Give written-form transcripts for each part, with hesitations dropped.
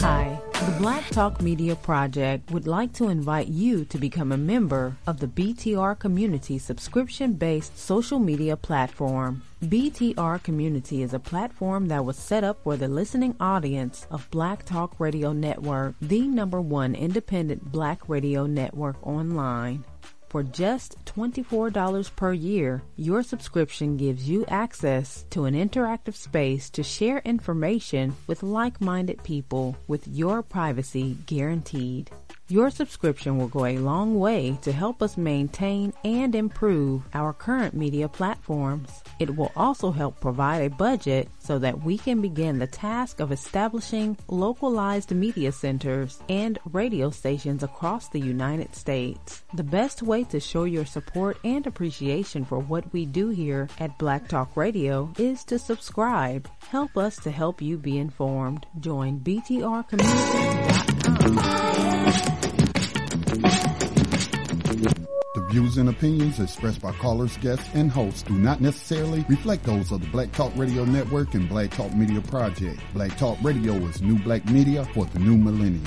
Hi, the Black Talk Media Project would like to invite you to become a member of the BTR Community subscription-based social media platform. BTR Community is a platform that was set up for the listening audience of Black Talk Radio Network, the #1 independent black radio network online. For just $24 per year, your subscription gives you access to an interactive space to share information with like-minded people with your privacy guaranteed. Your subscription will go a long way to help us maintain and improve our current media platforms. It will also help provide a budget so that we can begin the task of establishing localized media centers and radio stations across the United States. The best way to show your support and appreciation for what we do here at Black Talk Radio is to subscribe. Help us to help you be informed. Join btrcommunity.com. The views and opinions expressed by callers, guests, and hosts do not necessarily reflect those of the Black Talk Radio Network and Black Talk Media Project. Black Talk Radio is new black media for the new millennium.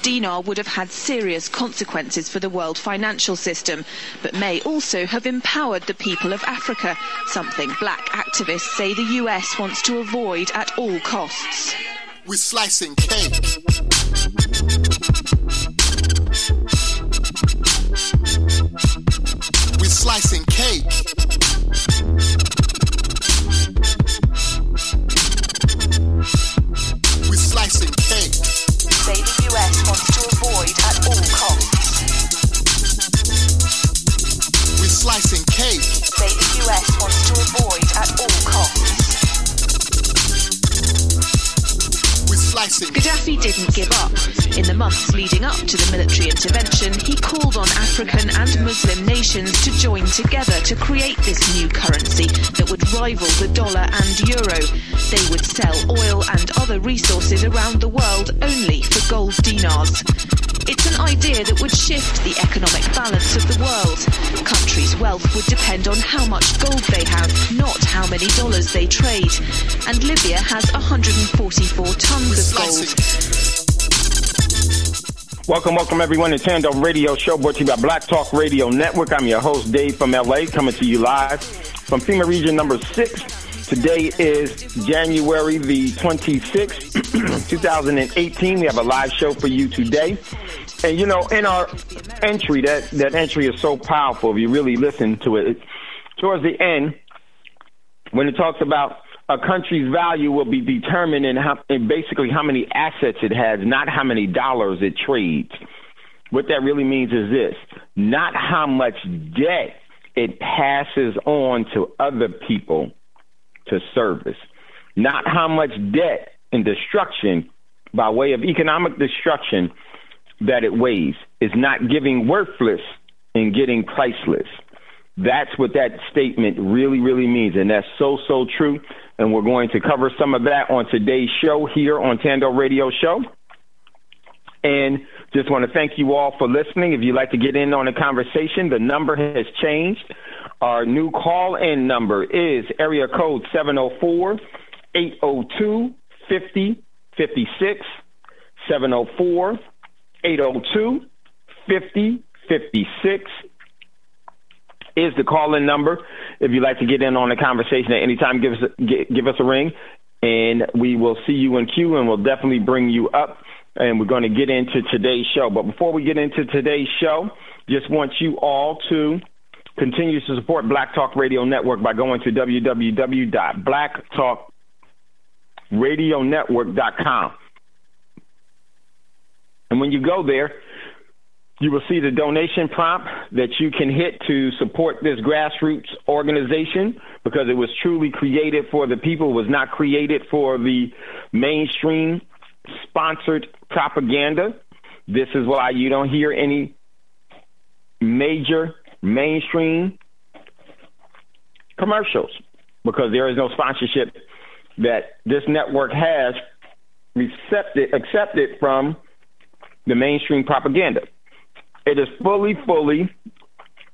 Dinar would have had serious consequences for the world financial system, but may also have empowered the people of Africa, something black activists say the US wants to avoid at all costs. We're slicing cake. We're slicing cake. We're slicing cake. Say the US wants to avoid at all costs. We're slicing cake. Say the US wants to avoid at all costs. We're slicing. Gaddafi didn't give up. In the months leading up to the military intervention, he called on African and Muslim nations to join together to create this new currency that would rival the dollar and euro. They would sell oil and other resources around the world only for gold dinars. It's an idea that would shift the economic balance of the world. Countries' wealth would depend on how much gold they have, not how many dollars they trade. And Libya has 144 tons of gold. Welcome everyone to Thando Radio Show, brought to you by Black Talk Radio Network. I'm your host, Dave from LA, coming to you live from FEMA Region number 6. Today is January the 26th, 2018. We have a live show for you today. And, you know, in our entry, that entry is so powerful if you really listen to it. Towards the end, when it talks about a country's value will be determined in basically how many assets it has, not how many dollars it trades. What that really means is this: not how much debt it passes on to other people to service, not how much debt and destruction by way of economic destruction that it weighs. Is not giving worthless and getting priceless. That's what that statement really, really means, and that's so, so true. And we're going to cover some of that on today's show here on Thando Radio Show. And just want to thank you all for listening. If you'd like to get in on the conversation, the number has changed. Our new call-in number is area code 704-802-5056, 704-802-5056 is the call-in number. If you'd like to get in on the conversation at any time, give us a ring, and we will see you in queue, and we'll definitely bring you up, and we're going to get into today's show. But before we get into today's show, just want you all to continue to support Black Talk Radio Network by going to www.blacktalkradionetwork.com. And when you go there, you will see the donation prompt that you can hit to support this grassroots organization, because it was truly created for the people. It was not created for the mainstream sponsored propaganda. This is why you don't hear any major mainstream commercials, because there is no sponsorship that this network has accepted from the mainstream propaganda. It is fully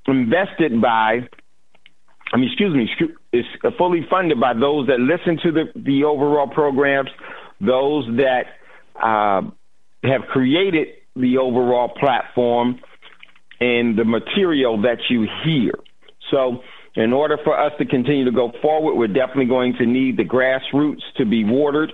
invested by, it's fully funded by those that listen to the overall programs, those that have created the overall platform and the material that you hear. So in order for us to continue to go forward, we're definitely going to need the grassroots to be watered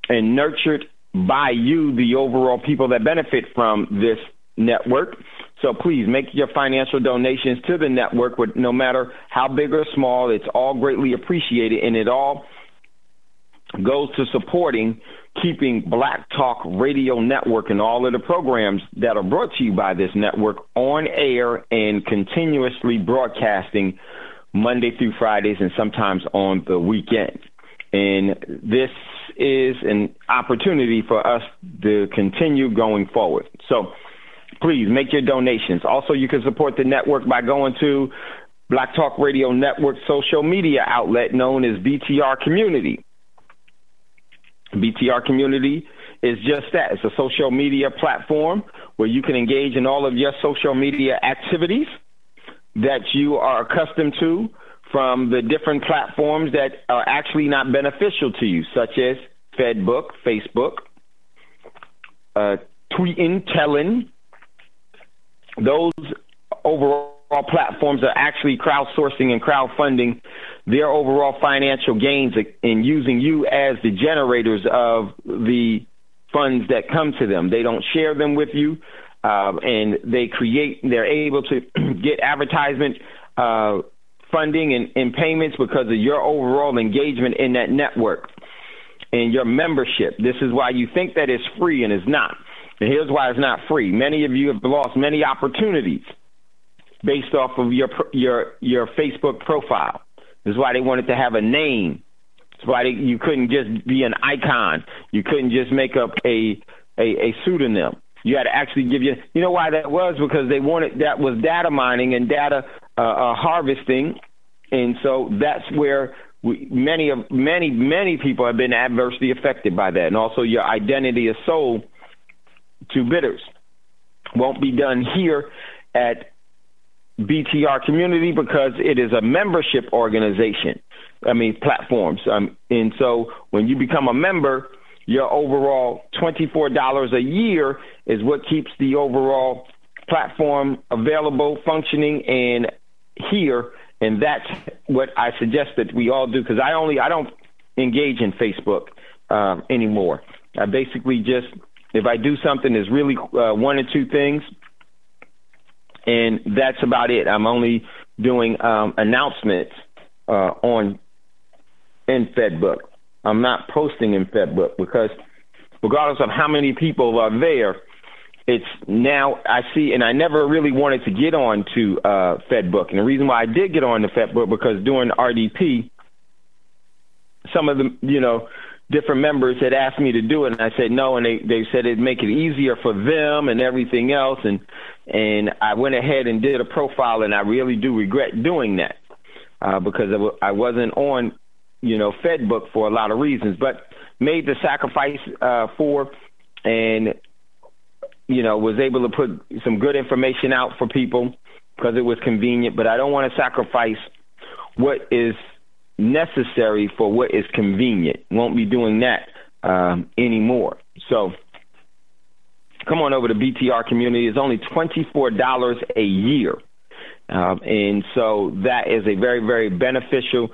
and nurtured by you, the overall people that benefit from this network. So please make your financial donations to the network, no matter how big or small. It's all greatly appreciated, and it all goes to supporting keeping Black Talk Radio Network and all of the programs that are brought to you by this network on air and continuously broadcasting Monday through Fridays and sometimes on the weekend. And this is an opportunity for us to continue going forward. So please make your donations. Also, you can support the network by going to Black Talk Radio Network social media outlet known as BTR Community. BTR Community is just that. It's a social media platform where you can engage in all of your social media activities that you are accustomed to from the different platforms that are actually not beneficial to you, such as Facebook, tweeting, telling. Those overall platforms are actually crowdsourcing and crowdfunding their overall financial gains in using you as the generators of the funds that come to them. They don't share them with you, and they're able to get advertisement funding and payments because of your overall engagement in that network and your membership. This is why you think that it's free, and it's not. And here's why it's not free. Many of you have lost many opportunities based off of your Facebook profile. This is why they wanted to have a name. That's why you couldn't just be an icon. You couldn't just make up a pseudonym. You had to actually give you know why that was? Because that was data mining and data harvesting. And so that's where many people have been adversely affected by that. And also your identity is sold to bidders. Won't be done here at BTR Community because it is a membership organization. Platforms. And so when you become a member, your overall $24 a year is what keeps the overall platform available, functioning, and here. And that's what I suggest that we all do, because I don't engage in Facebook anymore. I basically just, if I do something, it's really one or two things, and that's about it. I'm only doing announcements in Facebook. I'm not posting in Facebook because regardless of how many people are there, it's now I see, and I never really wanted to get on to Facebook. And the reason why I did get on to Facebook because during RDP, some of the, different members had asked me to do it, and I said no, and they said it'd make it easier for them and everything else, and I went ahead and did a profile, and I really do regret doing that because I wasn't on, Facebook for a lot of reasons, but made the sacrifice for, and was able to put some good information out for people because it was convenient, but I don't want to sacrifice what is necessary for what is convenient. Won't be doing that anymore. So come on over to BTR Community. It's only $24 a year. And so that is a very, very beneficial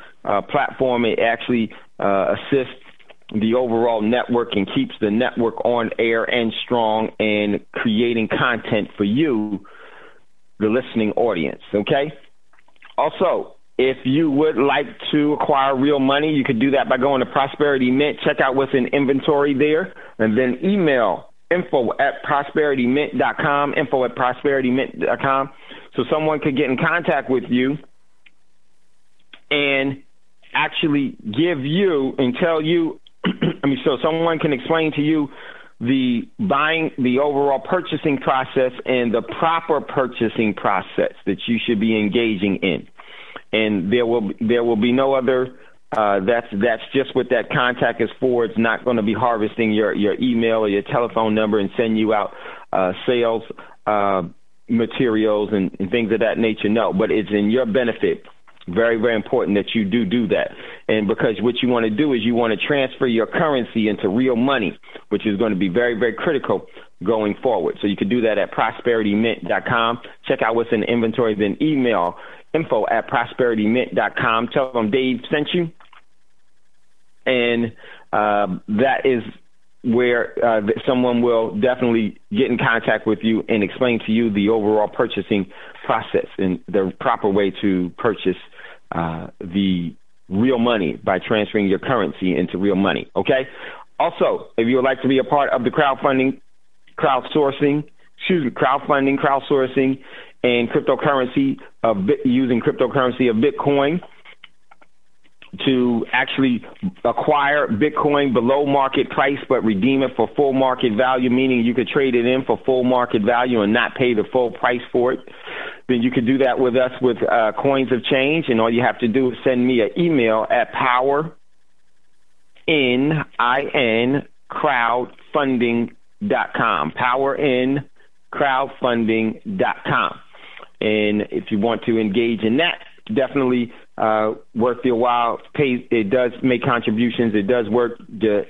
platform. It actually assists the overall network and keeps the network on air and strong and creating content for you, the listening audience. Okay? Also, if you would like to acquire real money, you could do that by going to Prosperity Mint. Check out what's in inventory there, and then email info@prosperitymint.com, info@prosperitymint.com, so someone could get in contact with you and actually give you and tell you, so someone can explain to you the overall purchasing process and the proper purchasing process that you should be engaging in. And there will be no other That's just what that contact is for. It's not going to be harvesting your email or your telephone number and send you out sales materials and things of that nature. No, but it's in your benefit. Very, very important that you do that. And because what you want to do is you want to transfer your currency into real money, which is going to be very, very critical going forward. So you can do that at prosperitymint.com. Check out what's in the inventory, then email info@prosperitymint.com. Tell them Dave sent you. And that is where someone will definitely get in contact with you and explain to you the overall purchasing process and the proper way to purchase the real money by transferring your currency into real money. Okay. Also, if you would like to be a part of the crowdsourcing, and cryptocurrency using cryptocurrency of Bitcoin to actually acquire Bitcoin below market price but redeem it for full market value, meaning you could trade it in for full market value and not pay the full price for it, then you could do that with us with Coins of Change. And all you have to do is send me an email at powerinCrowdfunding.com, powerinCrowdfunding.com. And if you want to engage in that, definitely worth your while. It does make contributions. It does work.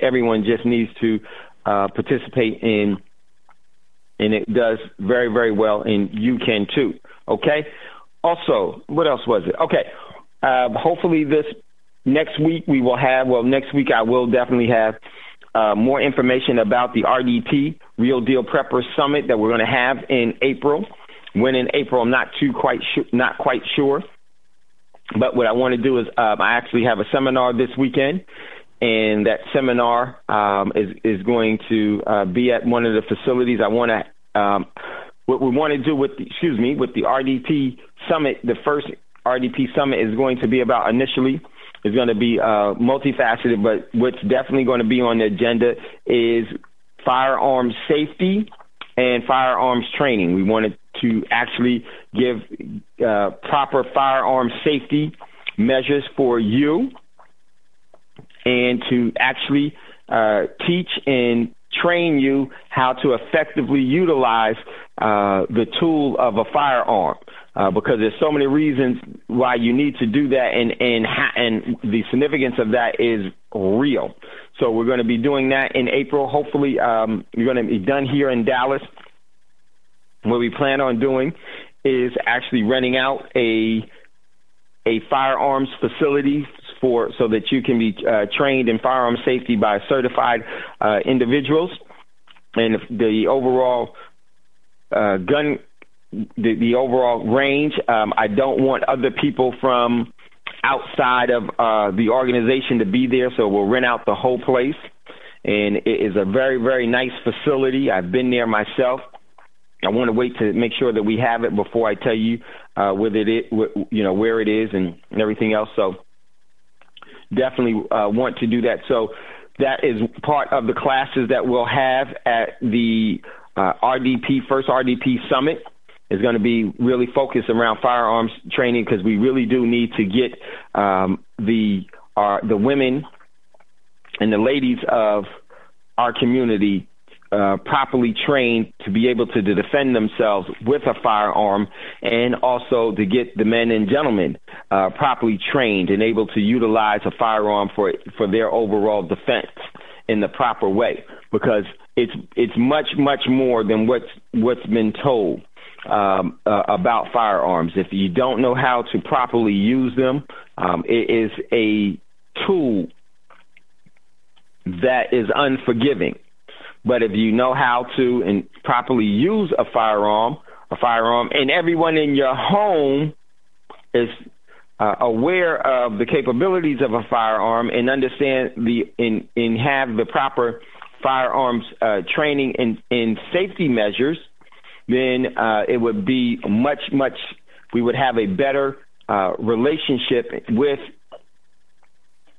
Everyone just needs to participate in, and it does very, very well, and you can too. Okay. Also, what else was it? Okay. Hopefully this next week we will have, next week I will definitely have more information about the RDP, Real Deal Prepper Summit, that we're going to have in April. When in April, I'm not quite sure. But what I want to do is I actually have a seminar this weekend, and that seminar is going to be at one of the facilities. I want to what we want to do with the RDP Summit. The first RDP Summit is going to be about initially. It's going to be multifaceted, but what's definitely going to be on the agenda is firearms safety and firearms training. We wanted to actually give proper firearm safety measures for you, and to actually teach and train you how to effectively utilize the tool of a firearm, because there's so many reasons why you need to do that, and the significance of that is real. So we're going to be doing that in April. Hopefully, we're going to be done here in Dallas. What we plan on doing is actually renting out a firearms facility so that you can be trained in firearm safety by certified individuals, and the overall the overall range. I don't want other people from outside of the organization to be there, so we'll rent out the whole place, and it is a very, very nice facility. I've been there myself. I want to wait to make sure that we have it before I tell you where it is and everything else. So definitely want to do that. So that is part of the classes that we'll have at the first RDP Summit. Is going to be really focused around firearms training, because we really do need to get the women and the ladies of our community properly trained to be able to defend themselves with a firearm, and also to get the men and gentlemen properly trained and able to utilize a firearm for their overall defense in the proper way, because it's much, much more than what's been told about firearms. If you don't know how to properly use them, it is a tool that is unforgiving. But if you know how to and properly use a firearm, and everyone in your home is aware of the capabilities of a firearm and understand and have the proper firearms training and safety measures, then it would be we would have a better relationship with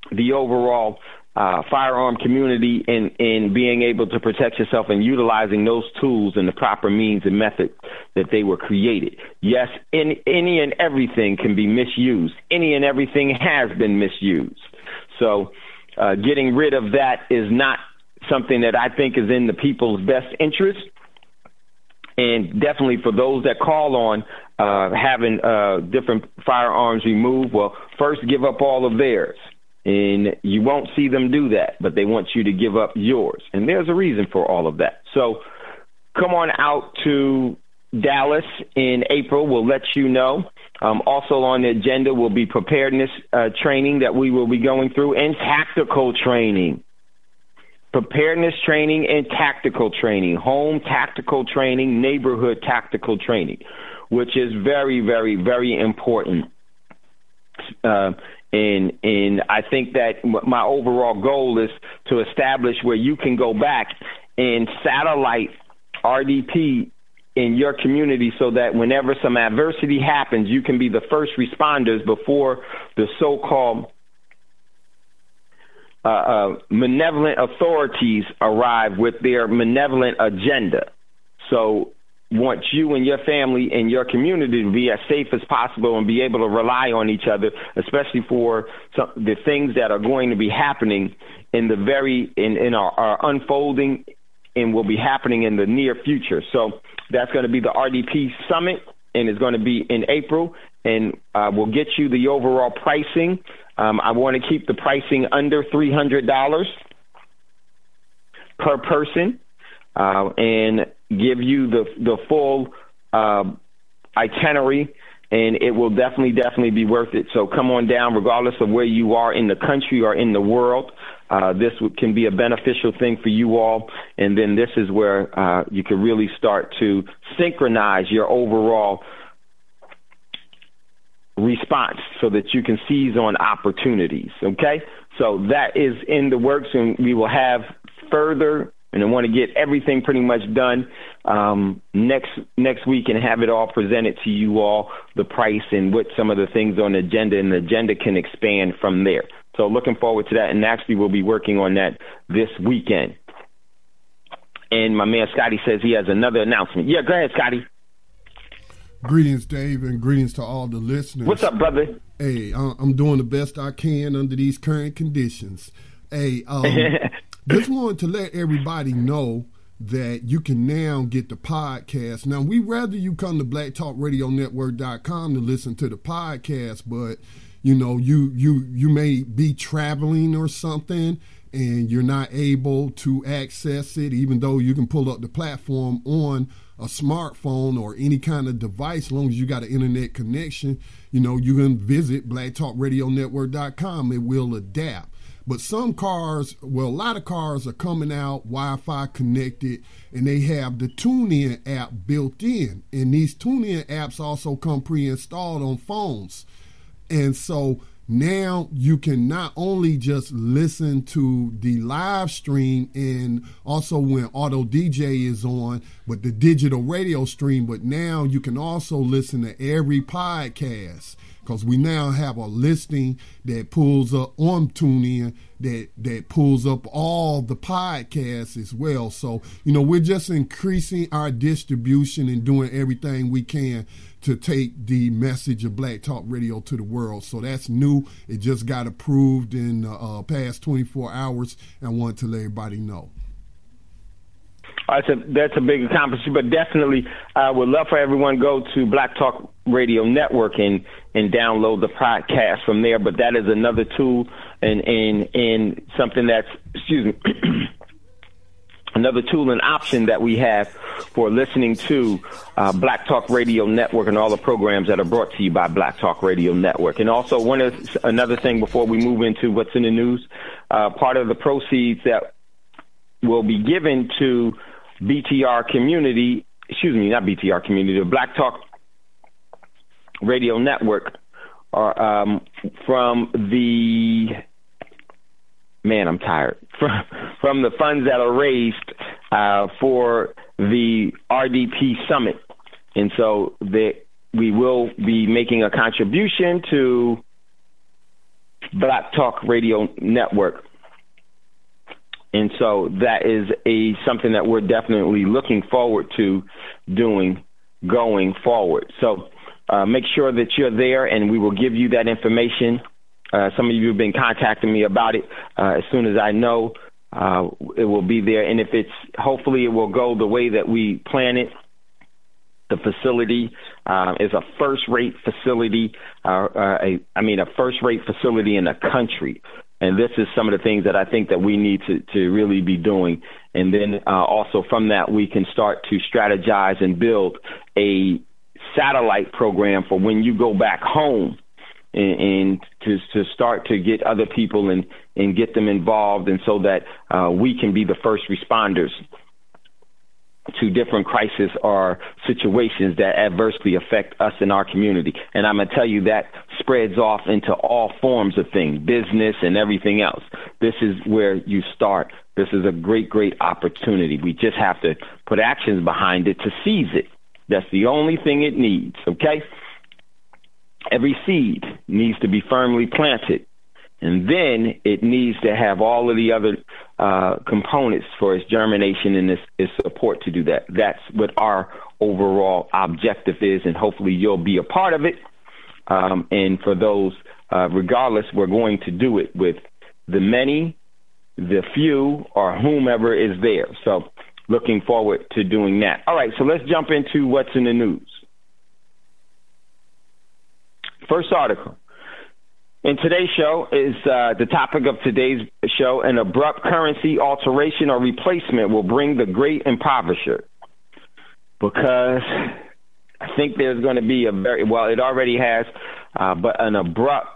the overall firearm community in being able to protect yourself and utilizing those tools in the proper means and method that they were created. Yes, any and everything can be misused. Any and everything has been misused. So getting rid of that is not something that I think is in the people's best interest. And definitely for those that call on having different firearms removed, well, first give up all of theirs. And you won't see them do that, but they want you to give up yours. And there's a reason for all of that. So come on out to Dallas in April. We'll let you know. Also on the agenda will be preparedness training that we will be going through, and tactical training. Preparedness training and tactical training, home tactical training, neighborhood tactical training, which is very, very, very important. And I think that my overall goal is to establish where you can go back and satellite RDP in your community so that whenever some adversity happens, you can be the first responders before the so-called malevolent authorities arrive with their malevolent agenda. So want you and your family and your community to be as safe as possible and be able to rely on each other, especially for the things that are going to be happening in our unfolding and will be happening in the near future. So that's going to be the RDP Summit, and it's going to be in April, and we'll get you the overall pricing. I want to keep the pricing under $300 per person, and give you the full itinerary, and it will definitely be worth it. So come on down, regardless of where you are in the country or in the world. This can be a beneficial thing for you all, and then this is where you can really start to synchronize your overall response so that you can seize on opportunities. Okay, so that is in the works, and we will have further. And I want to get everything pretty much done next week and have it all presented to you all, the price and what some of the things on the agenda, and the agenda can expand from there. So looking forward to that, and actually we'll be working on that this weekend. And my man Scotty says he has another announcement. Yeah, go ahead, Scotty. Greetings, Dave, and greetings to all the listeners. What's up, brother? Hey, I'm doing the best I can under these current conditions. Hey, just wanted to let everybody know that you can now get the podcast. Now, we rather you come to blacktalkradionetwork.com to listen to the podcast, but you know, you may be traveling or something and you're not able to access it, even though you can pull up the platform on a smartphone or any kind of device. As long as you got an internet connection, you know, you can visit blacktalkradionetwork.com. It will adapt. But some cars, well, a lot of cars are coming out Wi-Fi connected, and they have the TuneIn app built in. And these TuneIn apps also come pre-installed on phones. And so now you can not only just listen to the live stream and also when Auto DJ is on, but the digital radio stream, but now you can also listen to every podcast, because we now have a listing that pulls up on TuneIn that pulls up all the podcasts as well. So, you know, we're just increasing our distribution and doing everything we can to take the message of Black Talk Radio to the world. So that's new. It just got approved in the past 24 hours. And I want to let everybody know. That's a big accomplishment, but definitely I would love for everyone to go to Black Talk Radio Network and download the podcast from there. But that is another tool and something that's, another tool and option that we have for listening to Black Talk Radio Network and all the programs that are brought to you by Black Talk Radio Network. And also another thing before we move into what's in the news, part of the proceeds that will be given to BTR community, not BTR community, the Black Talk Radio Network, are from the, man, I'm tired, from the funds that are raised for the RDP Summit. And so we will be making a contribution to Black Talk Radio Network. And so that is something that we're definitely looking forward to doing going forward. So make sure that you're there, and we will give you that information Some of you have been contacting me about it. As soon as I know, it will be there. And if hopefully it will go the way that we plan it. The facility is a first-rate facility, a first-rate facility in the country. And this is some of the things that I think that we need to really be doing. And then also from that, we can start to strategize and build a satellite program for when you go back home and to start to get other people and get them involved, and so that we can be the first responders to different crises or situations that adversely affect us in our community. And I'm going to tell you that spreads off into all forms of things, business and everything else. This is where you start. This is a great, great opportunity. We just have to put actions behind it to seize it. That's the only thing it needs, okay? Every seed needs to be firmly planted. And then it needs to have all of the other components for its germination and its support to do that. That's what our overall objective is, and hopefully you'll be a part of it. And for those, regardless, we're going to do it with the many, the few, or whomever is there. So looking forward to doing that. All right, so let's jump into what's in the news. First article. In today's show is the topic of today's show: an abrupt currency alteration or replacement will bring the great impoverisher. Because I think there's going to be it already has, but an abrupt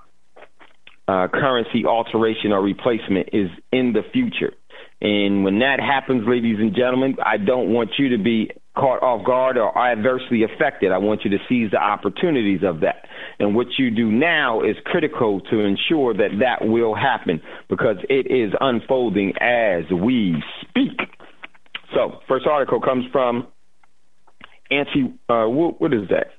currency alteration or replacement is in the future. And when that happens, ladies and gentlemen, I don't want you to be caught off guard or adversely affected. I want you to seize the opportunities of that. And what you do now is critical to ensure that that will happen, because it is unfolding as we speak. So, first article comes from what is that?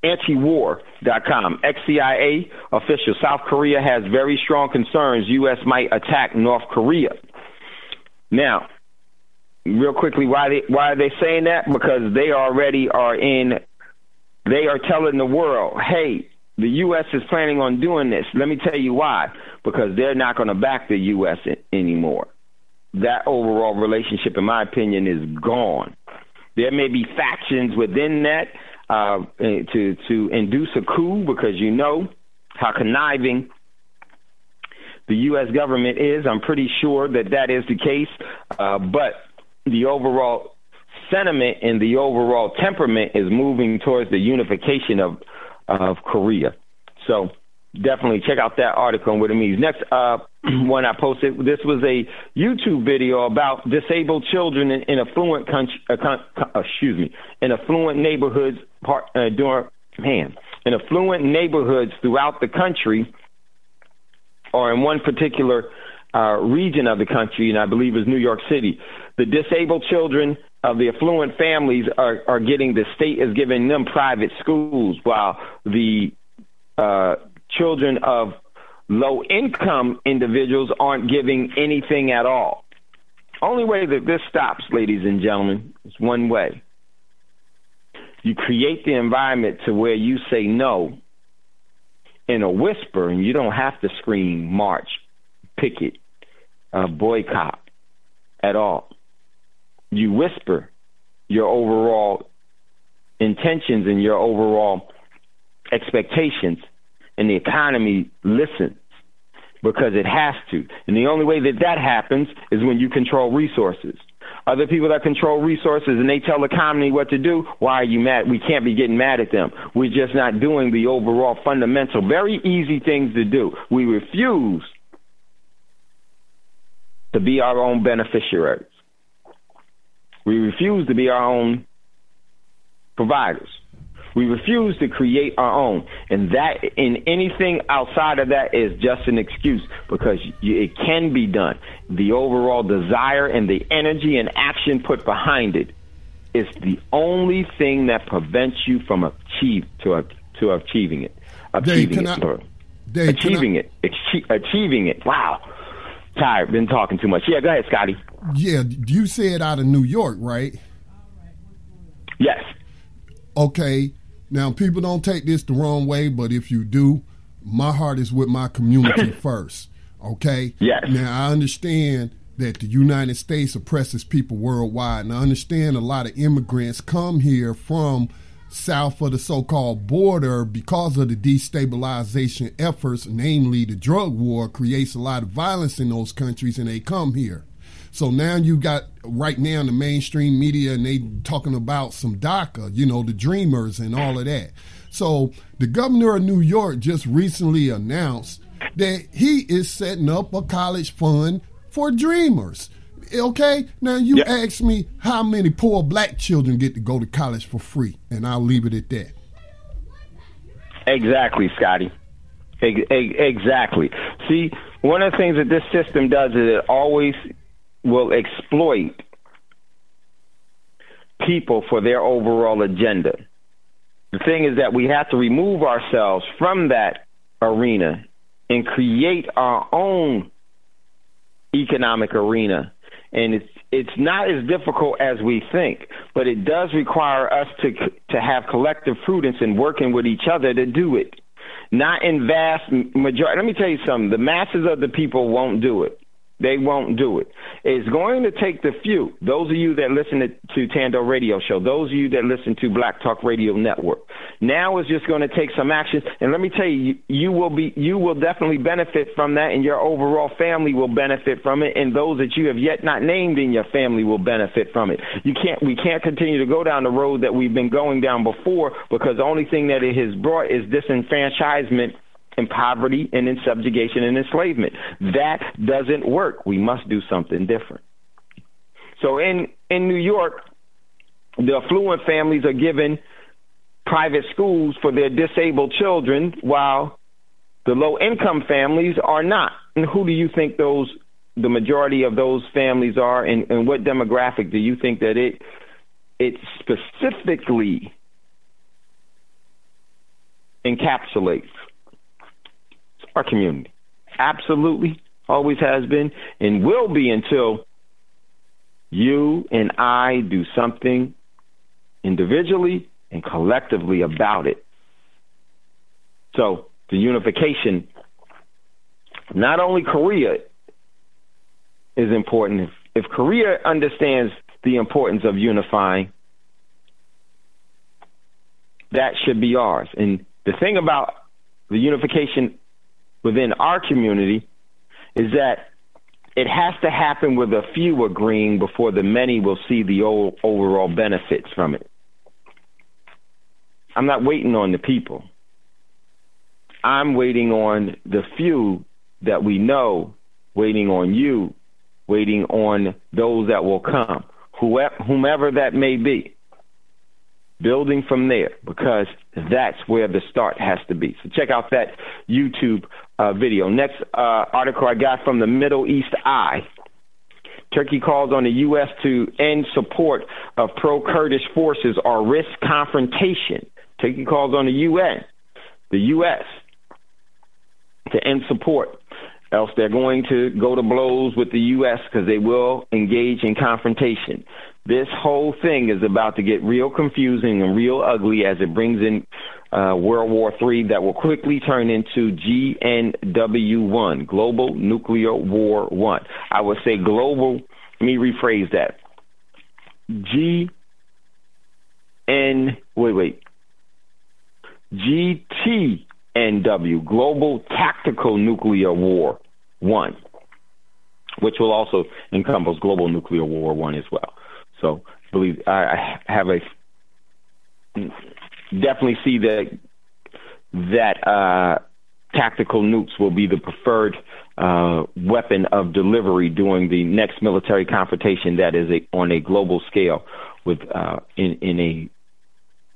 Antiwar.com. Ex-CIA official: South Korea has very strong concerns U.S. might attack North Korea. Now, real quickly, why are they saying that? Because they already they are telling the world, hey, the U.S. is planning on doing this. Let me tell you why. Because they're not going to back the U.S. anymore. That overall relationship, in my opinion, is gone. There may be factions within that to induce a coup, because you know how conniving the U.S. government is. I'm pretty sure that is the case. But the overall sentiment and the overall temperament is moving towards the unification of Korea. So definitely check out that article and what it means. Next one I posted, this was a YouTube video about disabled children in affluent in affluent neighborhoods in affluent neighborhoods throughout the country, or in one particular region of the country, and I believe is New York City. The disabled children of the affluent families are getting, the state is giving them private schools, while the children of low-income individuals aren't giving anything at all. Only way that this stops, ladies and gentlemen, is one way. You create the environment to where you say no in a whisper, and you don't have to scream, march, picket, boycott at all. You whisper your overall intentions and your overall expectations, and the economy listens, because it has to. And the only way that happens is when you control resources. Other people that control resources and they tell the economy what to do, why are you mad? We can't be getting mad at them. We're just not doing the overall fundamental, very easy things to do. We refuse to be our own beneficiaries. We refuse to be our own providers. We refuse to create our own. And that, in anything outside of that, is just an excuse, because it can be done. The overall desire and the energy and action put behind it is the only thing that prevents you from achieving it. Achieving it. Wow. Tired. Been talking too much. Yeah, go ahead, Scotty. Yeah, you said out of New York, right? Yes. Okay. Now, people don't take this the wrong way, but if you do, my heart is with my community first. Okay? Yes. Now, I understand that the United States oppresses people worldwide, and I understand a lot of immigrants come here from south of the so-called border because of the destabilization efforts, namely the drug war creates a lot of violence in those countries, and they come here. So now you got right now in the mainstream media, and they talking about some DACA, the dreamers and all of that. So the governor of New York just recently announced that he is setting up a college fund for dreamers. Okay, now you ask me how many poor black children get to go to college for free, and I'll leave it at that. Exactly, Scotty. Exactly. See, one of the things that this system does is it always will exploit people for their overall agenda. The thing is that we have to remove ourselves from that arena and create our own economic arena. And it's not as difficult as we think, but it does require us to have collective prudence in working with each other to do it. Not in vast majority. Let me tell you something. The masses of the people won't do it. They won't do it. It's going to take the few. Those of you that listen to Thando Radio Show, those of you that listen to Black Talk Radio Network. Now it's just going to take some action. And let me tell you, you will definitely benefit from that, and your overall family will benefit from it, and those that you have yet not named in your family will benefit from it. We can't continue to go down the road that we've been going down before, because the only thing that it has brought is disenfranchisement and poverty and in subjugation and enslavement. That doesn't work. We must do something different. So in New York, the affluent families are given private schools for their disabled children, while the low-income families are not. And who do you think the majority of those families are, and what demographic do you think that it specifically encapsulates? Our community. Absolutely. Always has been and will be until you and I do something individually and collectively about it. So the unification, not only Korea is important. If Korea understands the importance of unifying, that should be ours. And the thing about the unification within our community is that it has to happen with a few agreeing before the many will see the overall benefits from it. I'm not waiting on the people. I'm waiting on the few that we know, waiting on you, waiting on those that will come, whomever that may be. Building from there, because that's where the start has to be. So check out that YouTube video. Next article I got from the Middle East Eye. Turkey calls on the U.S. to end support of pro-Kurdish forces or risk confrontation. Turkey calls on the U.S. to end support. Else they're going to go to blows with the U.S. because they will engage in confrontation. This whole thing is about to get real confusing and real ugly as it brings in World War III that will quickly turn into GNW1, Global Nuclear War 1. I would say global, let me rephrase that. GTNW, Global Tactical Nuclear War 1, which will also encompass Global Nuclear War 1 as well. So I believe I have definitely see that tactical nukes will be the preferred weapon of delivery during the next military confrontation that is on a global scale with in a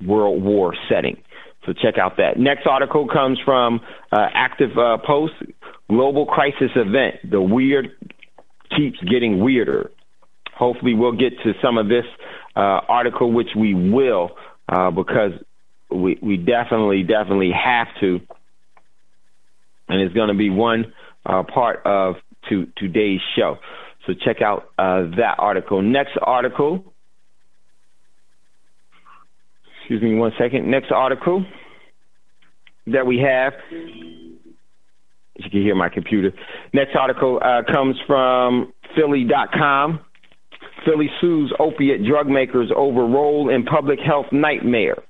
world war setting. So check out that. Next article comes from Active Post, Global Crisis Event. The weird keeps getting weirder. Hopefully we'll get to some of this article, which we will, because we definitely have to. And it's going to be one part of today's show. So check out that article. Next article. Excuse me one second. Next article that we have You can hear my computer. Next article comes from Philly.com. Philly sues opiate drug makers over role in public health nightmare.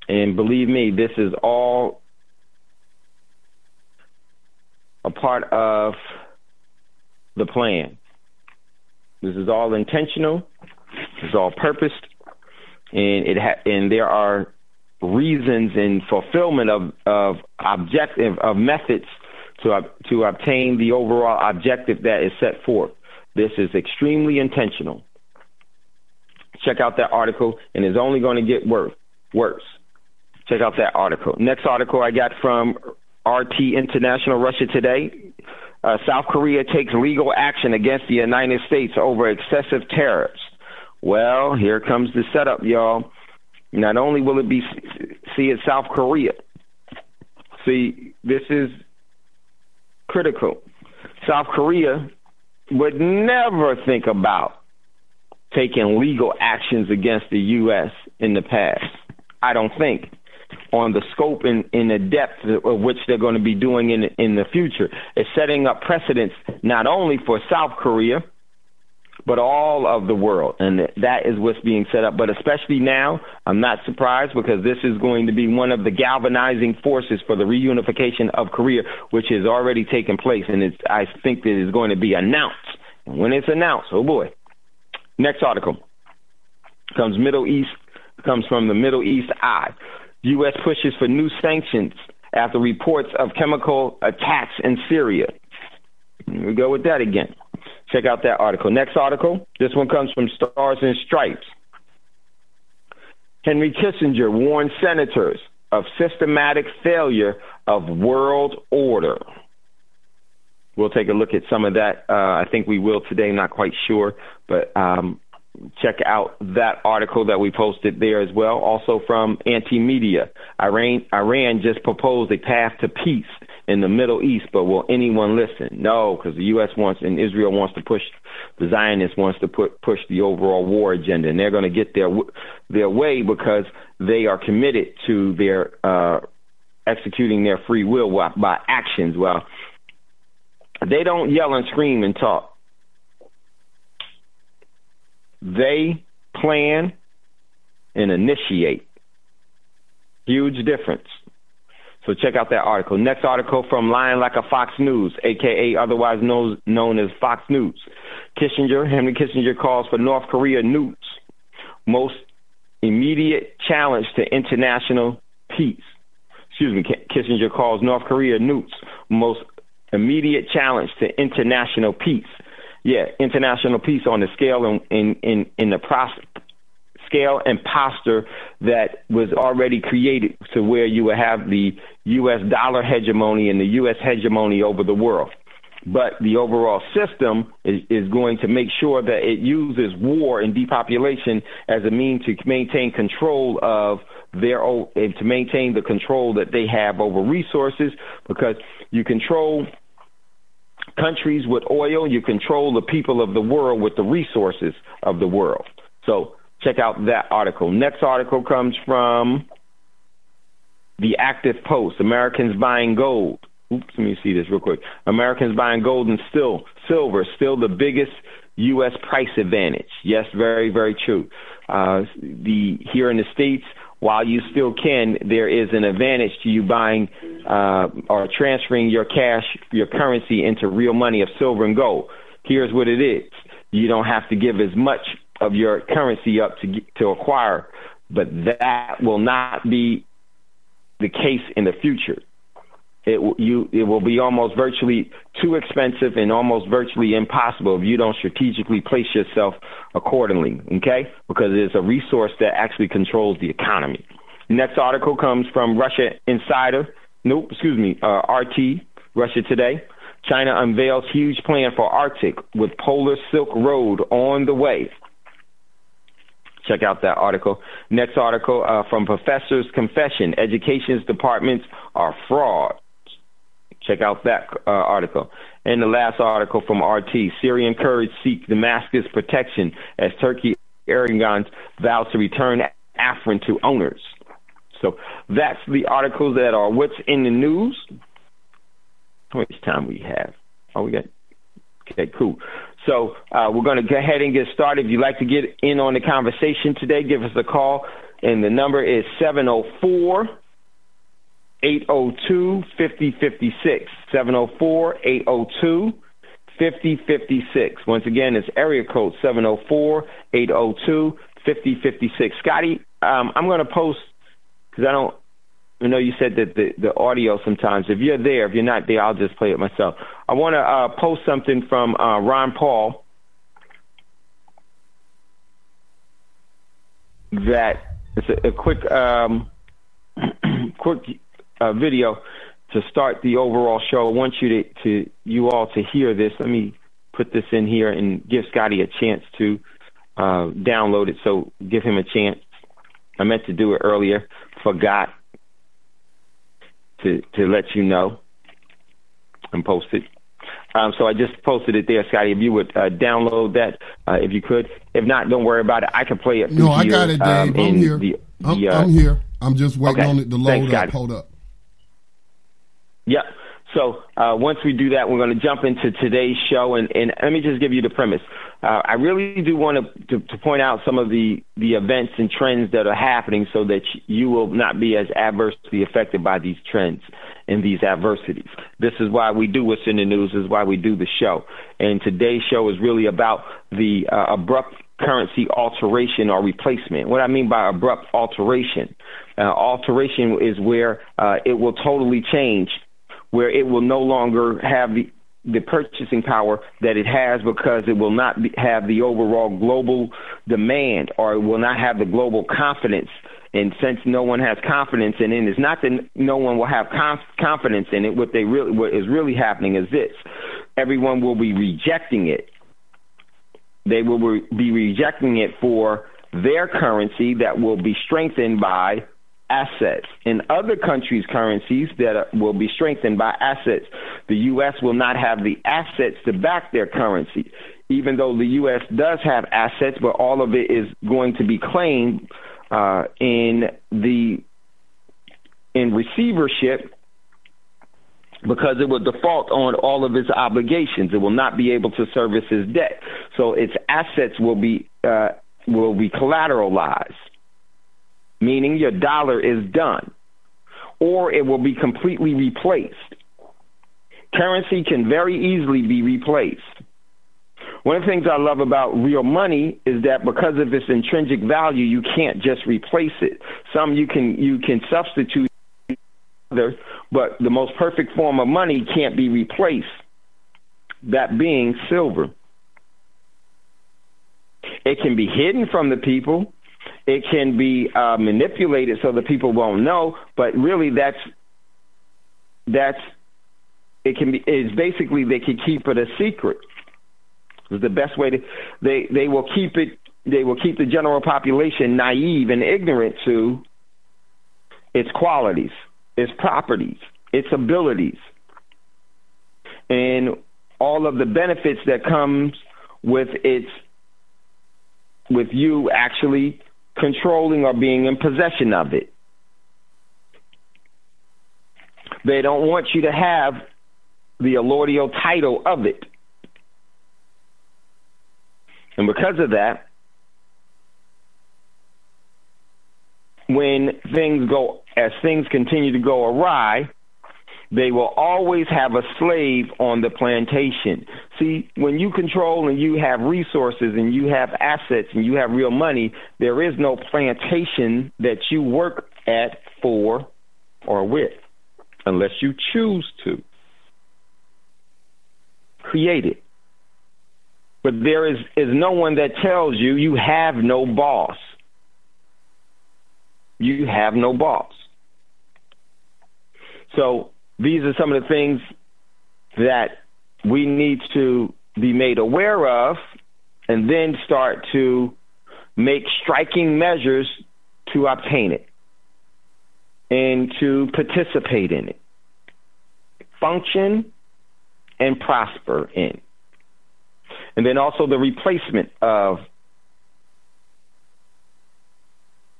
And believe me, this is all a part of the plan. This is all intentional. It's all purposed, and and there are reasons and fulfillment of methods to obtain the overall objective that is set forth. This is extremely intentional. Check out that article, and it's only going to get worse. Check out that article. Next article I got from RT International, Russia Today. South Korea takes legal action against the United States over excessive tariffs. Well, here comes the setup, y'all. Not only will it be South Korea. See, this is critical. South Korea would never think about taking legal actions against the U.S. in the past. I don't think, on the scope and in the depth of which they're going to be doing in the future. It's setting up precedents not only for South Korea, but all of the world. And that is what's being set up. But especially now, I'm not surprised, because this is going to be one of the galvanizing forces for the reunification of Korea, which has already taken place. And I think that it's going to be announced. And when it's announced, oh boy. Next article comes from the Middle East Eye. U.S. pushes for new sanctions after reports of chemical attacks in Syria. Here we go with that again. Check out that article. Next article, this one comes from Stars and Stripes. Henry Kissinger warned senators of systematic failure of world order. We'll take a look at some of that. I think we will today, not quite sure, but check out that article that we posted there as well. Also from Anti-Media, Iran just proposed a path to peace in the Middle East, but will anyone listen? No, because the U.S. and Israel wants to push, the Zionists wants to push the overall war agenda, and they're going to get their way because they are committed to their executing their free will by actions. Well, they don't yell and scream and talk. They plan and initiate. Huge difference. So check out that article. Next article from Lying Like a Fox News, a.k.a. otherwise known as Fox News. Henry Kissinger calls for North Korea nukes. Most immediate challenge to international peace. Kissinger calls North Korea nukes. Most immediate challenge to international peace. Yeah, international peace on the scale and in the process, scale and posture that was already created, to where you would have the U.S. dollar hegemony and the U.S. hegemony over the world. But the overall system is going to make sure that it uses war and depopulation as a means to maintain control of to maintain the control that they have over resources, because you control countries with oil, you control the people of the world with the resources of the world. So check out that article. Next article comes from the Active Post. Americans buying gold. Oops, let me see this real quick. Americans buying gold and silver, still the biggest U.S. price advantage. Yes, very, very true. Here in the States, while you still can, there is an advantage to you buying or transferring your cash, your currency, into real money of silver and gold. Here's what it is. You don't have to give as much of your currency up to acquire, but that will not be the case in the future. It will be almost virtually too expensive and almost virtually impossible if you don't strategically place yourself accordingly, okay? Because it's a resource that actually controls the economy. Next article comes from Russia Insider. RT, Russia Today. China unveils huge plan for Arctic with Polar Silk Road on the way. Check out that article. Next article from Professor's Confession. Education's departments are fraud. Check out that article. And the last article from RT. Syrian Kurds seek Damascus protection as Turkey Erdogan vows to return Afrin to owners. So that's the articles that are what's in the news. How much time we have? Oh, we got. Okay, cool. So we're going to go ahead and get started. If you'd like to get in on the conversation today, give us a call, and the number is 704-802-5056. 704-802-5056. Once again, it's area code 704-802-5056. Scotty, I'm going to post, because I know you said that the audio sometimes, if you're there, if you're not there, I'll just play it myself. I want to post something from Ron Paul that it's a quick video to start the overall show. I want you all to hear this. Let me put this in here and give Scotty a chance to download it. So give him a chance. I meant to do it earlier, forgot to let you know and post it. So I just posted it there, Scotty. If you would download that, if you could. If not, don't worry about it. I can play it. No, I got it, Dave. I'm here. I'm here. I'm just waiting on it to load. Thanks, up. Hold up. Yeah. So once we do that, we're going to jump into today's show. And let me just give you the premise. I really do want to point out some of the events and trends that are happening so that you will not be as adversely affected by these trends and these adversities. This is why we do what's in the news. This is why we do the show. And today's show is really about the abrupt currency alteration or replacement. What I mean by abrupt alteration, alteration is where it will totally change, where it will no longer have the purchasing power that it has, because it will not have the overall global demand, or it will not have the global confidence. And since no one has confidence in it, it's not that no one will have confidence in it. What is really happening is this: everyone will be rejecting it. They will be rejecting it for their currency that will be strengthened by assets. In other countries' currencies that will be strengthened by assets, the U.S. will not have the assets to back their currency, even though the U.S. does have assets, but all of it is going to be claimed in receivership, because it will default on all of its obligations. It will not be able to service its debt. So its assets will be collateralized, meaning your dollar is done, or it will be completely replaced. Currency can very easily be replaced. One of the things I love about real money is that because of its intrinsic value, you can't just replace it. Some you can substitute other, but the most perfect form of money can't be replaced, that being silver. It can be hidden from the people. It can be manipulated so the people won't know, but really it's basically they can keep it a secret. It's the best way to they will keep the general population naive and ignorant to its qualities, its properties, its abilities, and all of the benefits that comes with you actually controlling or being in possession of it. They don't want you to have the allodial title of it. And because of that, when things continue to go awry, they will always have a slave on the plantation. See, when you control and you have resources and you have assets and you have real money, there is no plantation that you work at, for, or with, unless you choose to create it. But there is no one that tells you you have no boss. You have no boss. So these are some of the things that we need to be made aware of, and then start to make striking measures to obtain it and to participate in it, function and prosper in. And then also the replacement of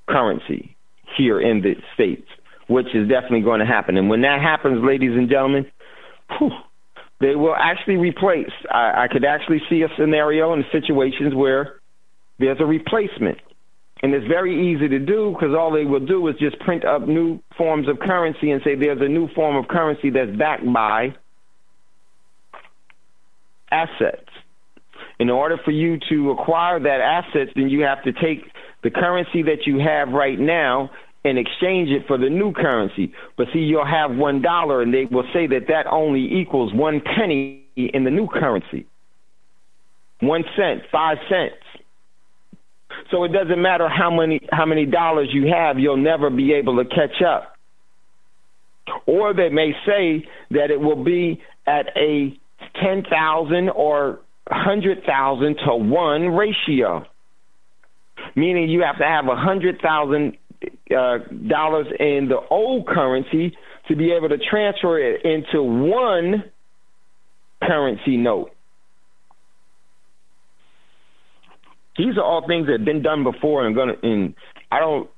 currency here in the States, which is definitely going to happen. And when that happens, ladies and gentlemen, they will actually replace. I could actually see a scenario in situations where there's a replacement. And it's very easy to do because all they will do is just print up new forms of currency and say there's a new form of currency that's backed by assets. In order for you to acquire that assets, then you have to take the currency that you have right now and exchange it for the new currency. But see, you'll have $1, and they will say that that only equals 1 penny in the new currency. 1 cent, 5 cents. So it doesn't matter how many dollars you have, you'll never be able to catch up. Or they may say that it will be at a 10,000 or 100,000 to 1 ratio, meaning you have to have $100,000 in the old currency to be able to transfer it into one currency note. These are all things that have been done before, and I don't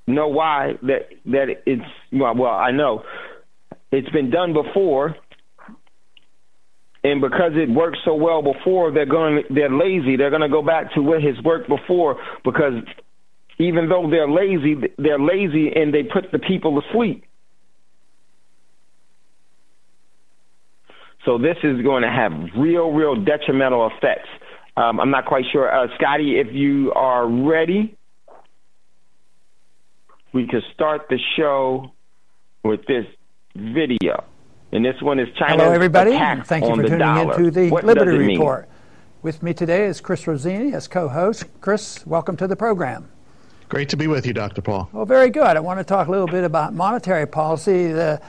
know why that it's well. I know it's been done before, and because it worked so well before, they're lazy. They're going to go back to what has worked before, because even though they're lazy and they put the people to sleep. So this is going to have real detrimental effects. I'm not quite sure. Scotty, if you are ready, we could start the show with this video. And this one is China's Hello, everybody. attack Thank you on for the tuning dollar. into the What Liberty does it mean? Report. With me today is Chris Rossini as co-host. Chris, welcome to the program. Great to be with you, Dr. Paul. Well, very good. I want to talk a little bit about monetary policy. The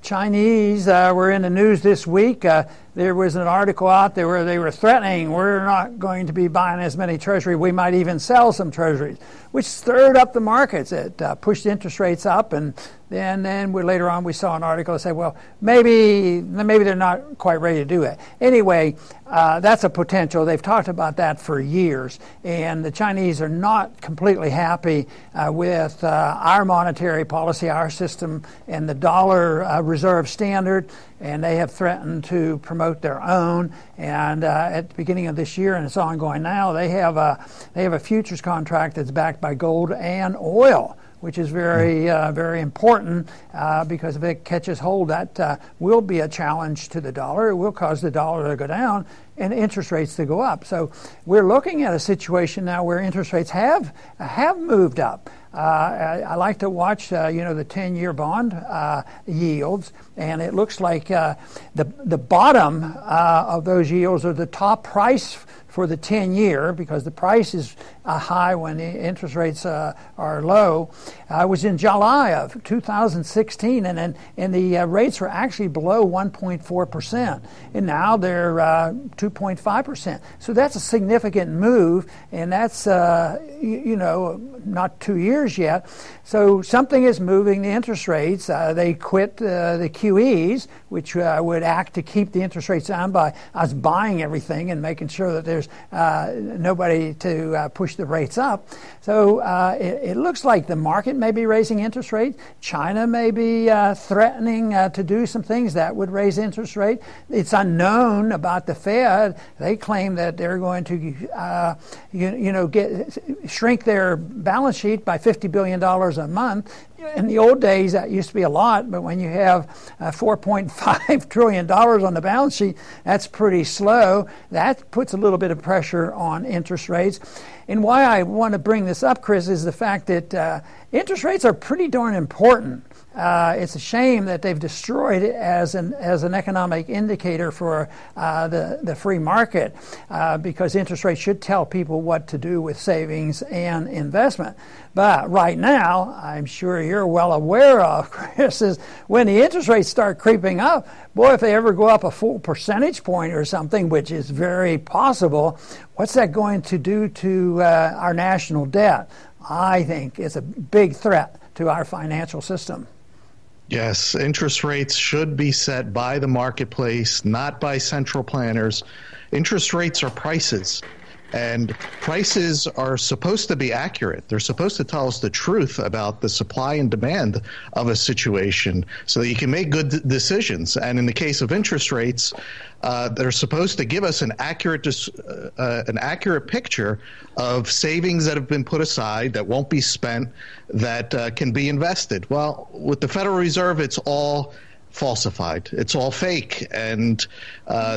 Chinese were in the news this week. There was an article out there where they were threatening, we're not going to be buying as many treasuries. We might even sell some treasuries, which stirred up the markets. It pushed interest rates up, and then later on we saw an article that said, well, maybe they're not quite ready to do it. Anyway, that's a potential. They've talked about that for years, and the Chinese are not completely happy with our monetary policy, our system, and the dollar reserve standard, and they have threatened to promote their own. And at the beginning of this year, and it's ongoing now, they have a futures contract that's backed by gold and oil, which is very important because if it catches hold, that will be a challenge to the dollar. It will cause the dollar to go down and interest rates to go up. So we're looking at a situation now where interest rates have moved up. I like to watch, the 10-year bond yields, and it looks like the bottom of those yields are the top price for the 10-year, because the price is high when the interest rates are low. I was in July of 2016, and the rates were actually below 1.4%, and now they're 2.5%. So that's a significant move, and that's not 2 years yet. So something is moving the interest rates. They quit the QEs, which would act to keep the interest rates down by us buying everything and making sure that there's nobody to push the rates up. So it looks like the market may be raising interest rates. China may be threatening to do some things that would raise interest rate. It's unknown about the Fed. They claim that they're going to shrink their balance sheet by $50 billion a month. In the old days, that used to be a lot, but when you have $4.5 trillion on the balance sheet, that's pretty slow. That puts a little bit of pressure on interest rates. And why I want to bring this up, Chris, is the fact that interest rates are pretty darn important. It's a shame that they've destroyed it as an economic indicator for the free market, because interest rates should tell people what to do with savings and investment. But right now, I'm sure you're well aware of, Chris, is when the interest rates start creeping up, boy, if they ever go up a full percentage point or something, which is very possible, what's that going to do to our national debt? I think it's a big threat to our financial system. Yes, interest rates should be set by the marketplace, not by central planners. Interest rates are prices. And prices are supposed to be accurate. They're supposed to tell us the truth about the supply and demand of a situation so that you can make good decisions. And in the case of interest rates, they're supposed to give us an accurate picture of savings that have been put aside that won't be spent, that can be invested. Well, with the Federal Reserve, it's all falsified. It's all fake, and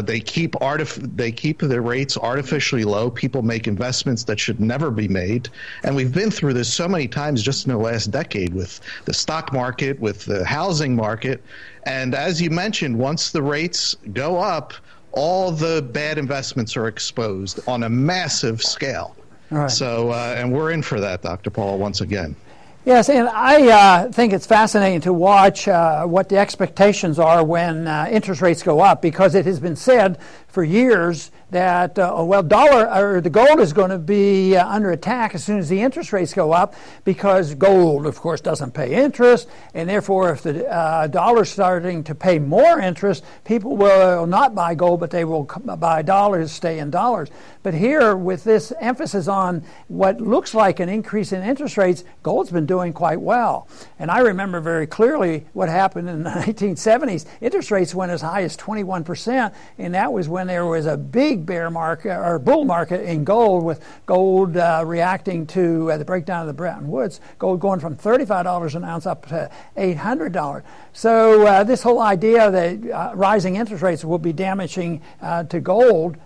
they keep the rates artificially low. People make investments that should never be made, and we've been through this so many times just in the last decade with the stock market, with the housing market, and as you mentioned, once the rates go up, all the bad investments are exposed on a massive scale. All right. So, and we're in for that, Dr. Paul, once again. Yes, and I think it's fascinating to watch what the expectations are when interest rates go up, because it has been said for years that the gold is going to be under attack as soon as the interest rates go up, because gold, of course, doesn't pay interest, and therefore, if the dollar's starting to pay more interest, people will not buy gold, but they will buy dollars, stay in dollars. But here, with this emphasis on what looks like an increase in interest rates, gold's been doing quite well. And I remember very clearly what happened in the 1970s. Interest rates went as high as 21%, and that was when there was a big bear market or bull market in gold, with gold reacting to the breakdown of the Bretton Woods, gold going from $35 an ounce up to $800. So this whole idea that rising interest rates will be damaging to gold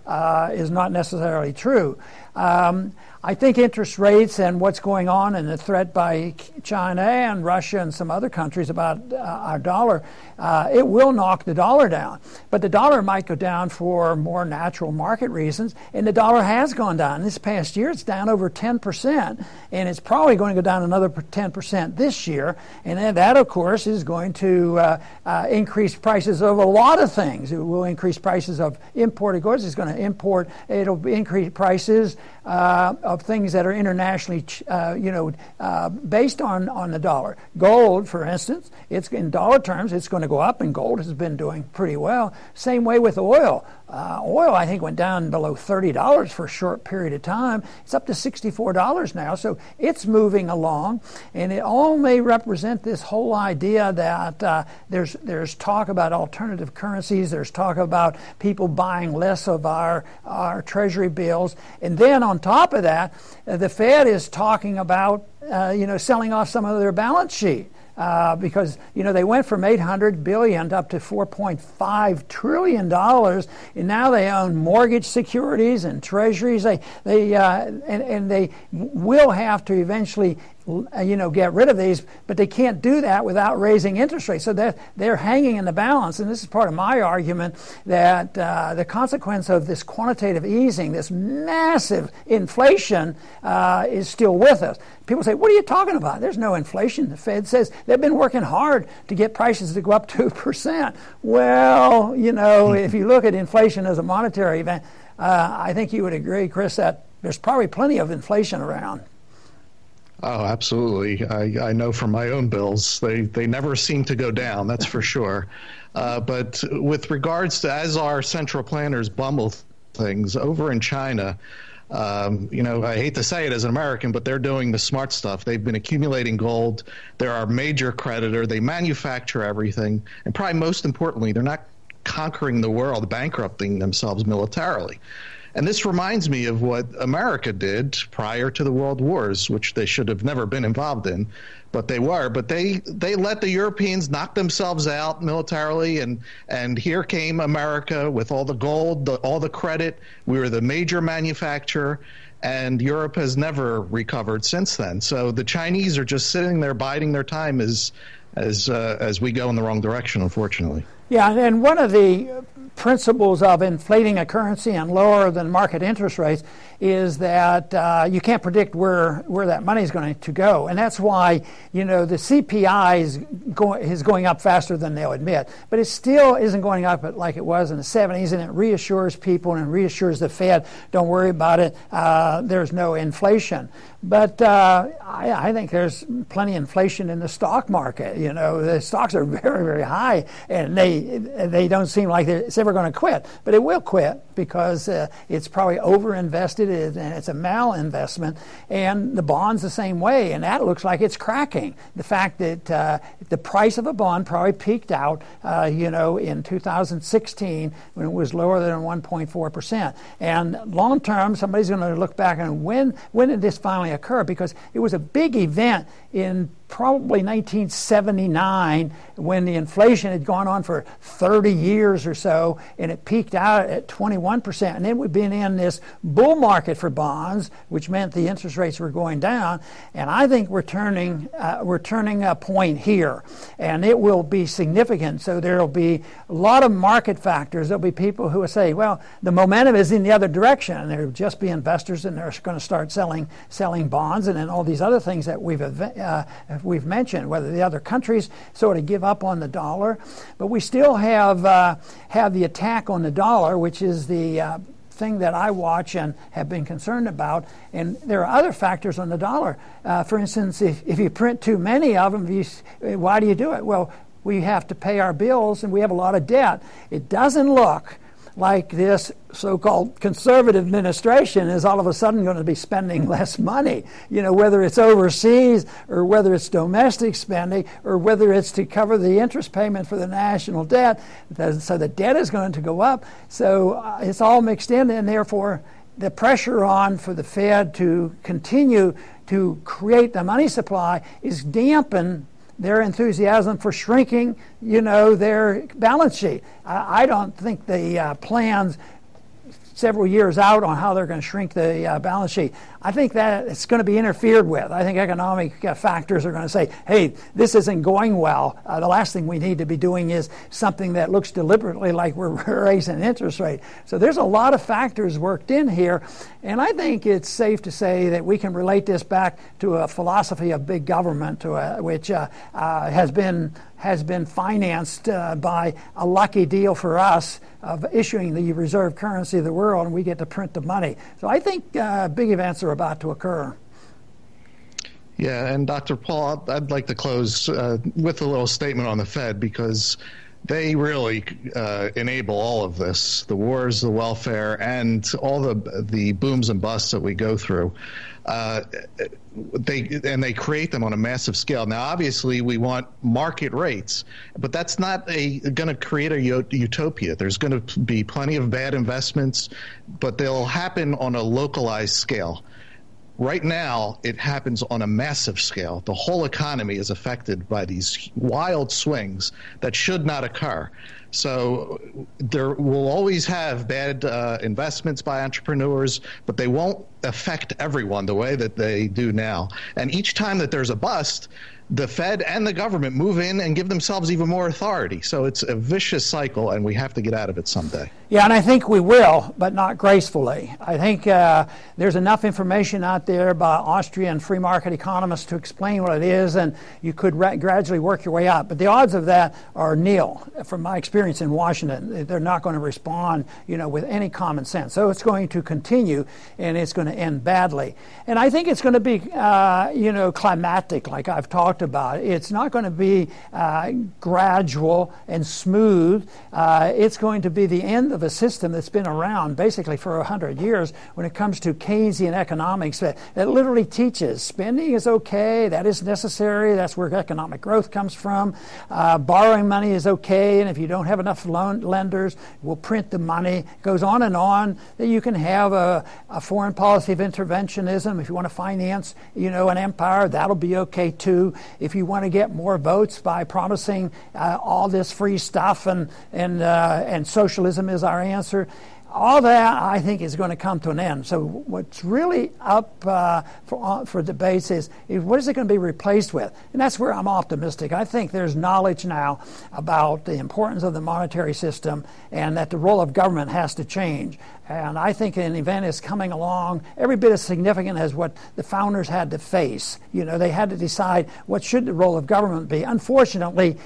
is not necessarily true. I think interest rates and what's going on and the threat by China and Russia and some other countries about our dollar, it will knock the dollar down. But the dollar might go down for more natural market reasons, and the dollar has gone down. This past year, it's down over 10%, and it's probably going to go down another 10% this year. And then that, of course, is going to increase prices of a lot of things. It will increase prices of imported goods. It'll increase prices of things that are internationally, based on the dollar. Gold, for instance, it's in dollar terms, it's going to go up, and gold has been doing pretty well. Same way with oil. Oil, I think, went down below $30 for a short period of time. It's up to $64 now, so it's moving along, and it all may represent this whole idea that there's talk about alternative currencies. There's talk about people buying less of our treasury bills, and then on top of that, the Fed is talking about selling off some of their balance sheet. Because they went from $800 billion up to $4.5 trillion, and now they own mortgage securities and treasuries. They will have to eventually get rid of these, but they can't do that without raising interest rates. So they're hanging in the balance, and this is part of my argument that the consequence of this quantitative easing, this massive inflation, is still with us. People say, what are you talking about? There's no inflation. The Fed says they've been working hard to get prices to go up 2%. Well, if you look at inflation as a monetary event, I think you would agree, Chris, that there's probably plenty of inflation around. Oh, absolutely. I know from my own bills, they never seem to go down, that's for sure. But with regards to, as our central planners bumble things, over in China, I hate to say it as an American, but they're doing the smart stuff. They've been accumulating gold. They're our major creditor. They manufacture everything. And probably most importantly, they're not conquering the world, bankrupting themselves militarily. And this reminds me of what America did prior to the world wars, which they should have never been involved in, but they were. But they let the Europeans knock themselves out militarily, and here came America with all the gold, all the credit. We were the major manufacturer, and Europe has never recovered since then. So the Chinese are just sitting there biding their time as we go in the wrong direction, unfortunately. Yeah, and one of the principles of inflating a currency and lower than market interest rates is that you can't predict where that money is going to go, and that's why the CPI is going up faster than they'll admit, but it still isn't going up like it was in the 70s, and it reassures people and reassures the Fed, don't worry about it, there's no inflation. But I think there's plenty of inflation in the stock market. The stocks are very, very high, and they don't seem like it's ever never going to quit, but it will quit because it's probably overinvested and it's a malinvestment. And the bond's the same way, and that looks like it's cracking. The fact that the price of a bond probably peaked out, in 2016 when it was lower than 1.4%. And long term, somebody's going to look back and when did this finally occur? Because it was a big event in probably 1979 when the inflation had gone on for 30 years or so, and it peaked out at 21%. And then we've been in this bull market for bonds, which meant the interest rates were going down. And I think we're turning a point here, and it will be significant. So there will be a lot of market factors. There'll be people who will say, well, the momentum is in the other direction, and there'll just be investors, and they're going to start selling bonds, and then all these other things that we've mentioned, whether the other countries sort of give up on the dollar. But we still have the attack on the dollar, which is the thing that I watch and have been concerned about. And there are other factors on the dollar. For instance, if you print too many of them, why do you do it? Well, we have to pay our bills, and we have a lot of debt. It doesn't look like this so-called conservative administration is all of a sudden going to be spending less money, whether it's overseas or whether it's domestic spending or whether it's to cover the interest payment for the national debt. So the debt is going to go up. So it's all mixed in, and therefore the pressure on for the Fed to continue to create the money supply is dampened their enthusiasm for shrinking, their balance sheet. I don't think the plans several years out on how they're going to shrink the balance sheet, I think that it's going to be interfered with. I think economic factors are going to say, hey, this isn't going well. The last thing we need to be doing is something that looks deliberately like we're raising interest rate. So there's a lot of factors worked in here, and I think it's safe to say that we can relate this back to a philosophy of big government, which has been financed by a lucky deal for us of issuing the reserve currency of the world, and we get to print the money. So I think big events are about to occur. Yeah, and Dr. Paul, I'd like to close with a little statement on the Fed, because they really enable all of this, the wars, the welfare, and all the booms and busts that we go through. They create them on a massive scale. Now, obviously, we want market rates, but that's not going to create a utopia. There's going to be plenty of bad investments, but they'll happen on a localized scale. Right now, it happens on a massive scale. The whole economy is affected by these wild swings that should not occur. So there will always have bad investments by entrepreneurs, but they won't affect everyone the way that they do now. And each time that there's a bust, the Fed and the government move in and give themselves even more authority. So it's a vicious cycle, and we have to get out of it someday. Yeah, and I think we will, but not gracefully. I think there's enough information out there by Austrian free market economists to explain what it is, and you could gradually work your way out. But the odds of that are nil. From my experience in Washington, they're not going to respond, with any common sense. So it's going to continue, and it's going to end badly. And I think it's going to be, climactic, like I've talked about. It's not going to be gradual and smooth. It's going to be the end of a system that's been around basically for 100 years when it comes to Keynesian economics that literally teaches spending is okay, that is necessary, that's where economic growth comes from. Borrowing money is okay, and if you don't have enough lenders, we'll print the money. It goes on and on. That you can have a foreign policy of interventionism. If you want to finance, an empire, that'll be okay too. If you want to get more votes by promising all this free stuff and socialism is our answer, all that, I think, is going to come to an end. So what's really up for debates is what is it going to be replaced with? And that's where I'm optimistic. I think there's knowledge now about the importance of the monetary system and that the role of government has to change. And I think an event is coming along every bit as significant as what the founders had to face. They had to decide what should the role of government be. Unfortunately,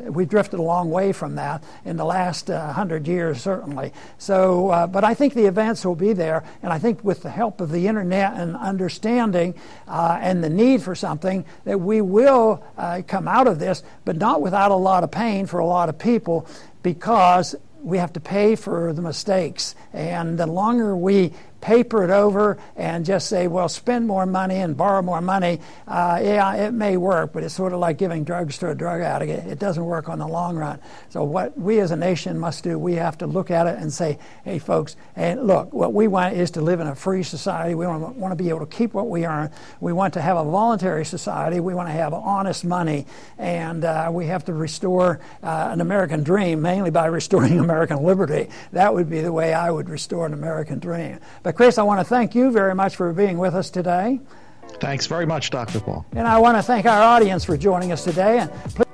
we've drifted a long way from that in the last 100 years, certainly. So, but I think the events will be there, and I think with the help of the internet and understanding and the need for something, that we will come out of this, but not without a lot of pain for a lot of people, because we have to pay for the mistakes. And the longer we paper it over and just say, well, spend more money and borrow more money, yeah, it may work, but it's sort of like giving drugs to a drug addict. It doesn't work on the long run. So what we as a nation must do, we have to look at it and say, hey, folks, and look, what we want is to live in a free society. We want to be able to keep what we earn. We want to have a voluntary society. We want to have honest money. And we have to restore an American dream, mainly by restoring American liberty. That would be the way I would restore an American dream. But Chris, I want to thank you very much for being with us today. Thanks very much, Dr. Paul. And I want to thank our audience for joining us today. And please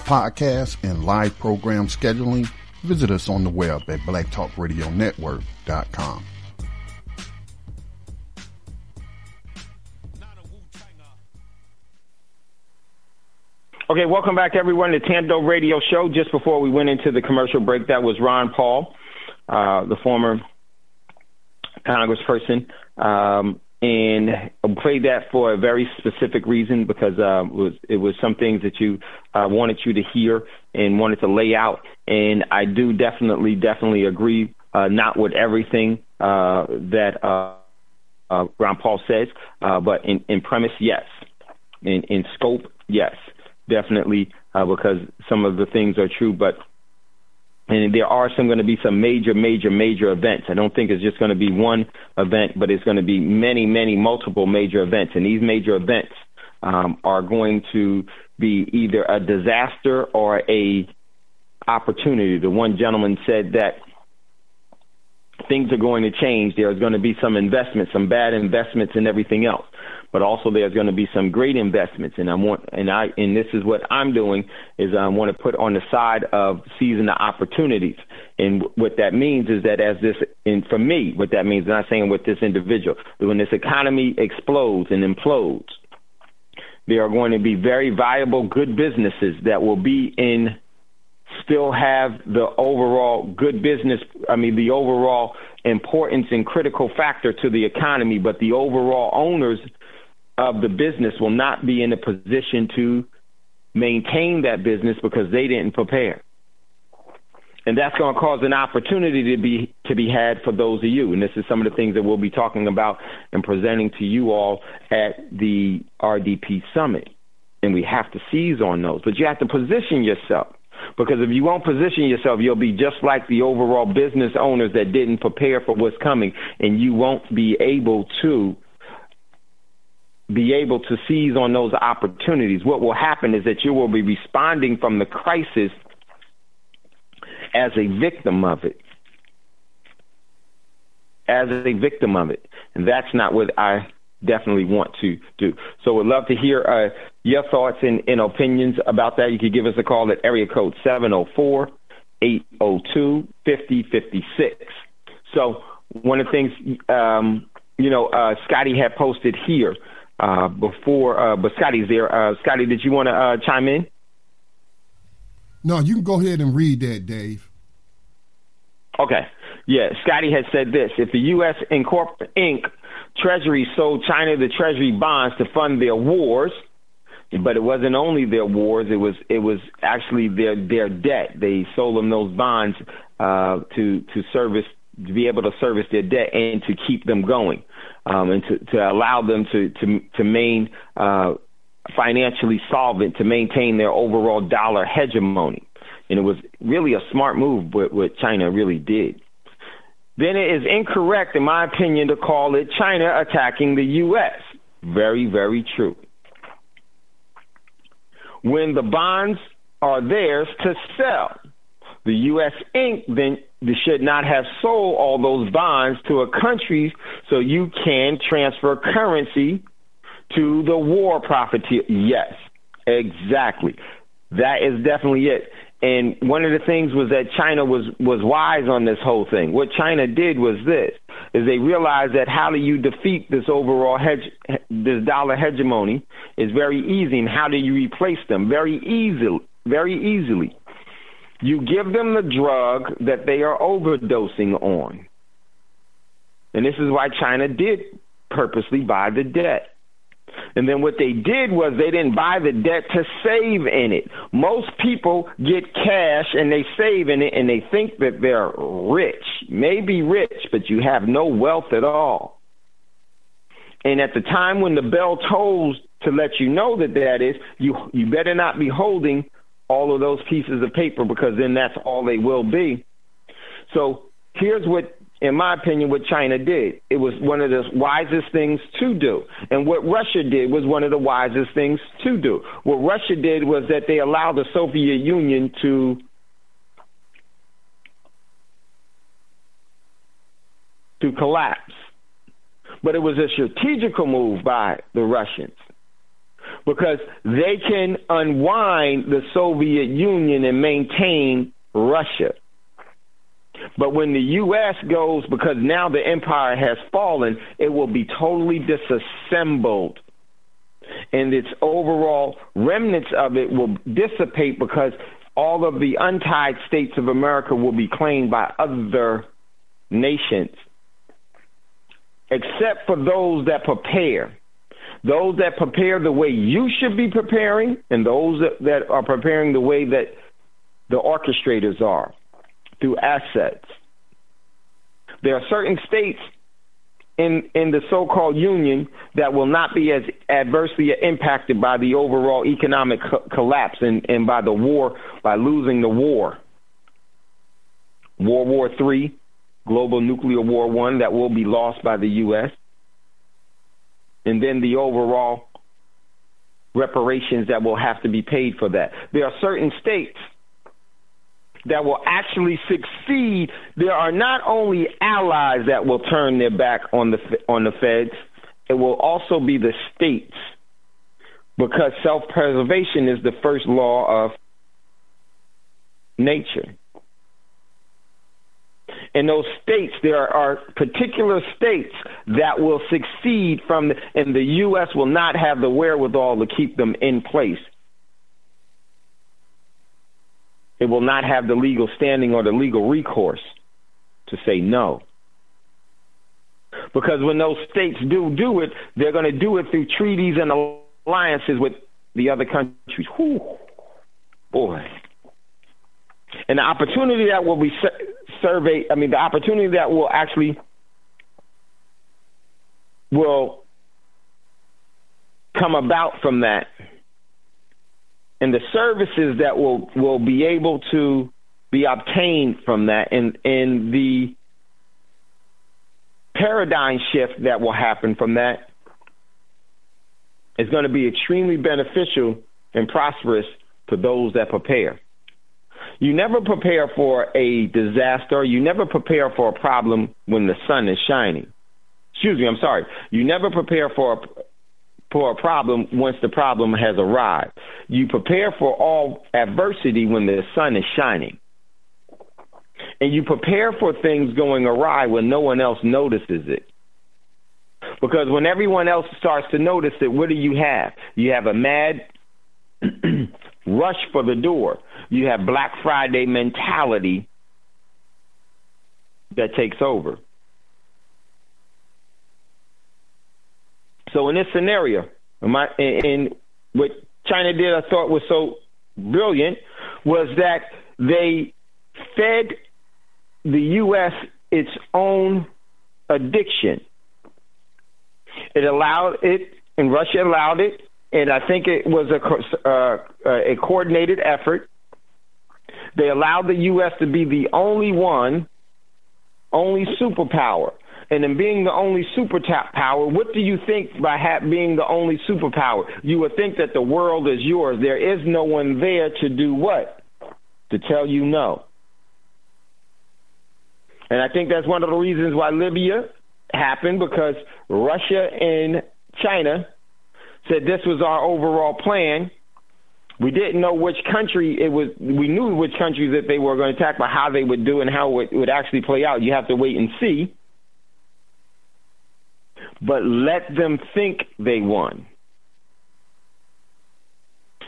podcasts and live program scheduling, visit us on the web at blacktalkradionetwork.com. Okay, welcome back, everyone, to Thando Radio Show. Just before we went into the commercial break, that was Ron Paul, the former congressperson, and I played that for a very specific reason because it was some things that you wanted you to hear and wanted to lay out. And I do definitely agree, not with everything that Ron Paul says, but in premise, yes. In scope, yes, definitely, because some of the things are true, and there are going to be some major events. I don't think it's just going to be one event, but it's going to be many, multiple major events. And these major events are going to be either a disaster or a opportunity. The one gentleman said that things are going to change. There's going to be some investments, some bad investments and everything else. But also there's going to be some great investments, and this is what I'm doing is I want to put on the side of seizing the opportunities. And what that means is that and for me, what that means, I'm not saying with this individual, when this economy explodes and implodes, there are going to be very viable, good businesses that will still have the overall good business, the overall importance and critical factor to the economy, but the overall owners of the business will not be in a position to maintain that business because they didn't prepare. And that's going to cause an opportunity to be had for those of you. And this is some of the things that we'll be talking about and presenting to you all at the RDP Summit. And we have to seize on those. But you have to position yourself. Because if you won't position yourself, you'll be just like the overall business owners that didn't prepare for what's coming. And you won't be able to seize on those opportunities. What will happen is that you will be responding from the crisis as a victim of it. And that's not what I definitely want to do. So we'd love to hear your thoughts and opinions about that. You could give us a call at area code 704-802-5056. So one of the things, Scotty had posted here before, but Scotty's there. Scotty, did you want to chime in? No, you can go ahead and read that, Dave. Okay. Yeah, Scotty has said this. If the U.S. Inc. Treasury sold China the Treasury bonds to fund their wars, but it wasn't only their wars, it was actually their debt. They sold them those bonds to be able to service their debt and to keep them going. And to allow them to financially solvent to maintain their overall dollar hegemony. And it was really a smart move, what China really did. Then it is incorrect, in my opinion, to call it China attacking the U.S. Very, very true. When the bonds are theirs to sell, the U.S. Inc. then should not have sold all those bonds to a country so you can transfer currency to the war profiteer. Yes, exactly. That is definitely it. And one of the things was that China was wise on this whole thing. What China did was this, is they realized that how do you defeat this overall this dollar hegemony is very easy. And how do you replace them? Very easily. You give them the drug that they are overdosing on. And this is why China did purposely buy the debt. And then what they did was they didn't buy the debt to save in it. Most people get cash and they save in it and they think that they're rich. Maybe rich, but you have no wealth at all. And at the time when the bell tolls to let you know that is, you better not be holding all of those pieces of paper, because then that's all they will be. So here's what, in my opinion, what China did. It was one of the wisest things to do. And what Russia did was one of the wisest things to do. What Russia did was that they allowed the Soviet Union to collapse. But it was a strategical move by the Russians, because they can unwind the Soviet Union and maintain Russia. But when the U.S. goes, because now the empire has fallen, it will be totally disassembled. And its overall remnants of it will dissipate, because all of the untied states of America will be claimed by other nations, except for those that prepare. Those that prepare the way you should be preparing, and those that are preparing the way that the orchestrators are, through assets. There are certain states in the so-called union that will not be as adversely impacted by the overall economic collapse and by the war, by losing the war. World War III, global nuclear war one, that will be lost by the U.S. And then the overall reparations that will have to be paid for that. There are certain states that will actually succeed. There are not only allies that will turn their back on the feds, it will also be the states, because self-preservation is the first law of nature. In those states, there are particular states that will succeed and the U.S. will not have the wherewithal to keep them in place. It will not have the legal standing or the legal recourse to say no. Because when those states do it, they're going to do it through treaties and alliances with the other countries. Whew, boy. And the opportunity that will be the opportunity that will actually will come about from that, and the services that will be able to be obtained from that, and the paradigm shift that will happen from that is going to be extremely beneficial and prosperous to those that prepare. You never prepare for a disaster. You never prepare for a problem when the sun is shining. You never prepare for a problem once the problem has arrived. You prepare for all adversity when the sun is shining. And you prepare for things going awry when no one else notices it. Because when everyone else starts to notice it, what do you have? You have a mad rush for the door. You have Black Friday mentality that takes over. So in this scenario, and what China did, I thought was so brilliant, was that they fed the U.S. its own addiction. It allowed it, and Russia allowed it, and I think it was a coordinated effort. They allowed the U.S. to be the only superpower. And in being the only superpower, what do you think by being the only superpower? You would think that the world is yours. There is no one there to do what? To tell you no. And I think that's one of the reasons why Libya happened, because Russia and China said this was our overall plan. We didn't know which country it was. We knew which countries that they were going to attack, but how they would do and how it would actually play out, you have to wait and see. But let them think they won.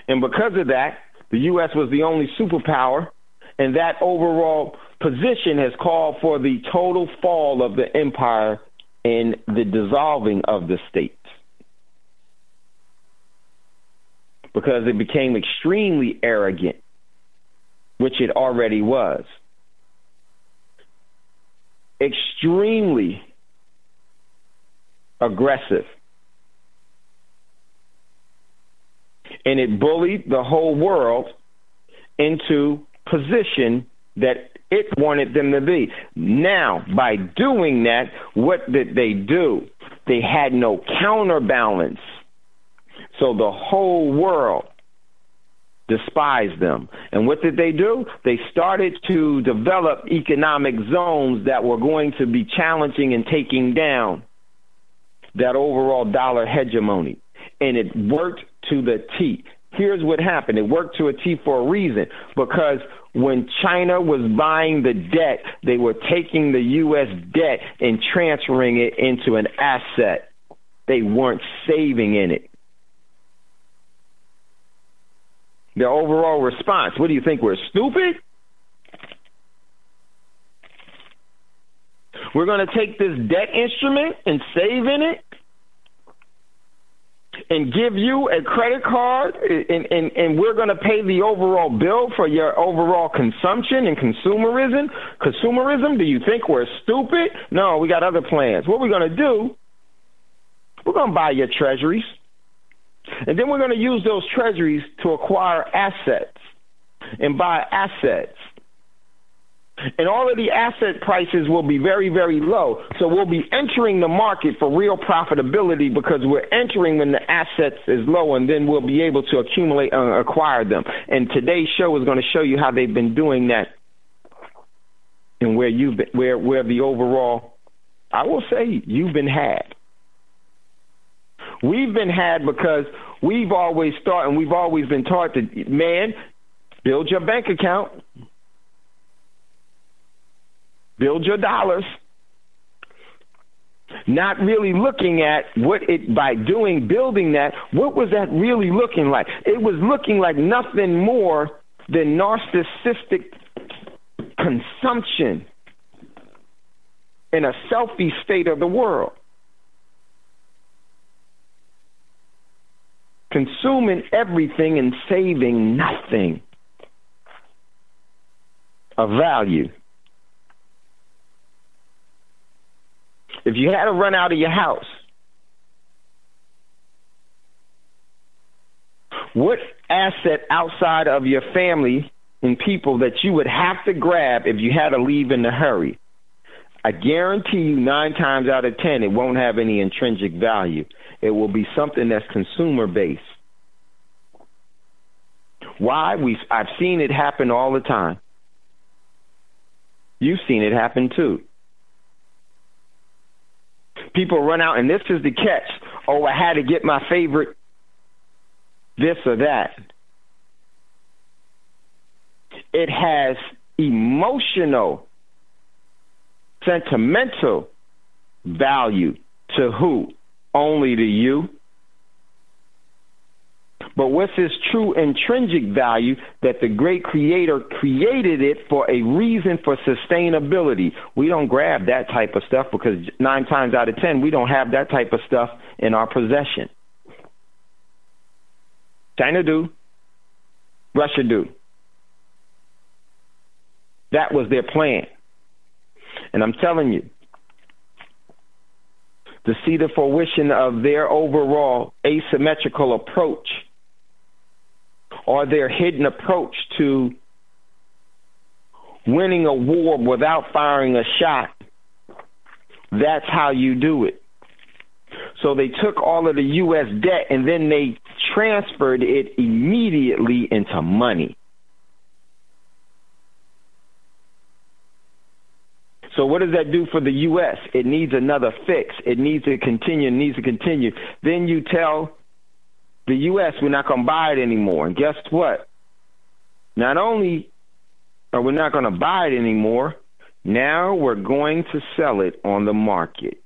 And because of that, the U.S. was the only superpower, and that overall position has called for the total fall of the empire and the dissolving of the states. Because it became extremely arrogant, which it already was. Extremely aggressive. And it bullied the whole world into position that it wanted them to be. Now, by doing that, what did they do? They had no counterbalance. So the whole world despised them. And what did they do? They started to develop economic zones that were going to be challenging and taking down that overall dollar hegemony. And it worked to the T. Here's what happened. It worked to a T for a reason, because when China was buying the debt, they were taking the U.S. debt and transferring it into an asset. They weren't saving in it. Their overall response, what do you think, we're stupid? We're going to take this debt instrument and save in it and give you a credit card, and we're going to pay the overall bill for your overall consumption and consumerism? Do you think we're stupid? No, we got other plans. What we're going to do, we're going to buy your treasuries, and then we're going to use those treasuries to acquire assets and buy assets. And all of the asset prices will be very, very low. So we'll be entering the market for real profitability, because we're entering when the assets is low, and then we'll be able to accumulate and acquire them. And today's show is going to show you how they've been doing that, and where you've been, where the overall, I will say, you've been had. We've been had because we've always thought, and we've always been taught to, man, build your bank account. Build your dollars, not really looking at what it, by building that, what was that really looking like? It was looking like nothing more than narcissistic consumption in a selfie state of the world. Consuming everything and saving nothing of value. If you had to run out of your house, what asset outside of your family and people that you would have to grab if you had to leave in a hurry? I guarantee you 9 times out of 10, it won't have any intrinsic value. It will be something that's consumer-based. Why? I've seen it happen all the time. You've seen it happen too. People run out, and this is the catch. Oh, I had to get my favorite this or that. It has emotional, sentimental value to who? Only to you. But what's its true intrinsic value? That the great creator created it for a reason, for sustainability. We don't grab that type of stuff because 9 times out of 10, we don't have that type of stuff in our possession. China do. Russia do. That was their plan. And I'm telling you, to see the fruition of their overall asymmetrical approach or their hidden approach to winning a war without firing a shot, that's how you do it. So they took all of the U.S. debt and then they transferred it immediately into money. So what does that do for the U.S.? It needs another fix. It needs to continue. Then you tell the U.S. we're not going to buy it anymore. And guess what? Not only are we not going to buy it anymore, now we're going to sell it on the market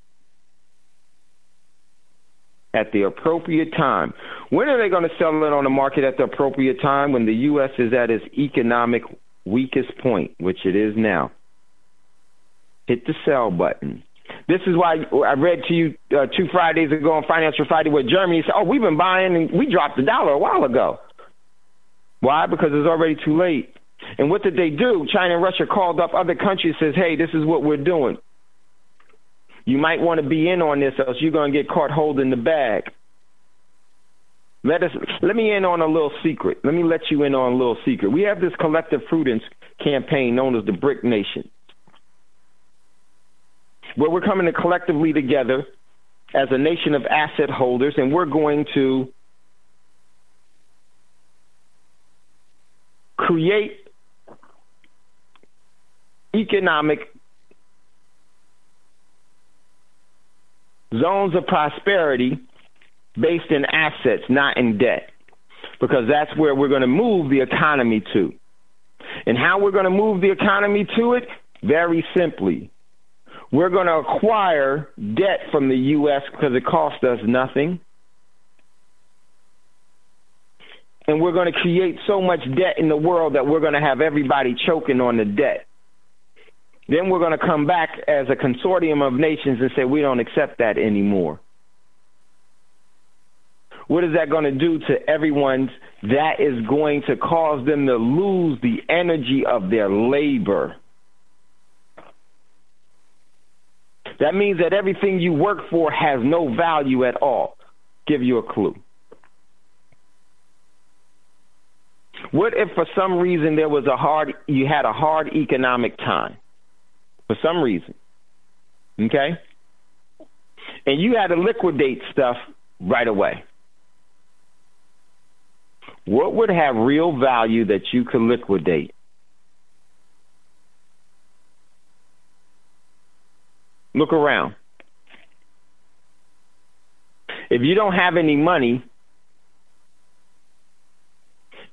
at the appropriate time. When are they going to sell it on the market at the appropriate time? When the U.S. is at its economic weakest point, which it is now. Hit the sell button. This is why I read to you 2 Fridays ago on Financial Friday where Germany said, we've been buying and we dropped the dollar a while ago. Why? Because it's already too late. And what did they do? China and Russia called up other countries and says, hey, this is what we're doing. You might want to be in on this, else you're going to get caught holding the bag. Let me in on a little secret. Let me let you in on a little secret. We have this collective prudence campaign known as the BRIC Nation, where we're coming collectively together as a nation of asset holders, and we're going to create economic zones of prosperity based in assets, not in debt, because that's where we're going to move the economy to. And how we're going to move the economy to it? Very simply. We're going to acquire debt from the U.S. because it costs us nothing. And we're going to create so much debt in the world that we're going to have everybody choking on the debt. Then we're going to come back as a consortium of nations and say we don't accept that anymore. What is that going to do to everyone? That is going to cause them to lose the energy of their labor. That means that everything you work for has no value at all. Give you a clue. What if for some reason you had a hard economic time? For some reason. Okay? And you had to liquidate stuff right away. What would have real value that you could liquidate? Look around. If you don't have any money,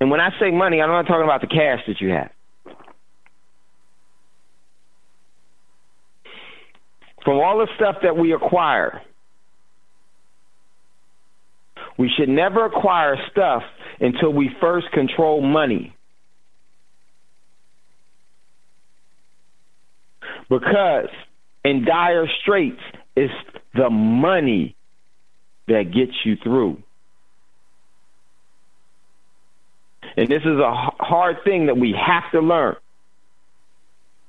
and when I say money, I'm not talking about the cash that you have. From all the stuff that we acquire, we should never acquire stuff until we first control money. Because in dire straits, it's the money that gets you through. And this is a hard thing that we have to learn.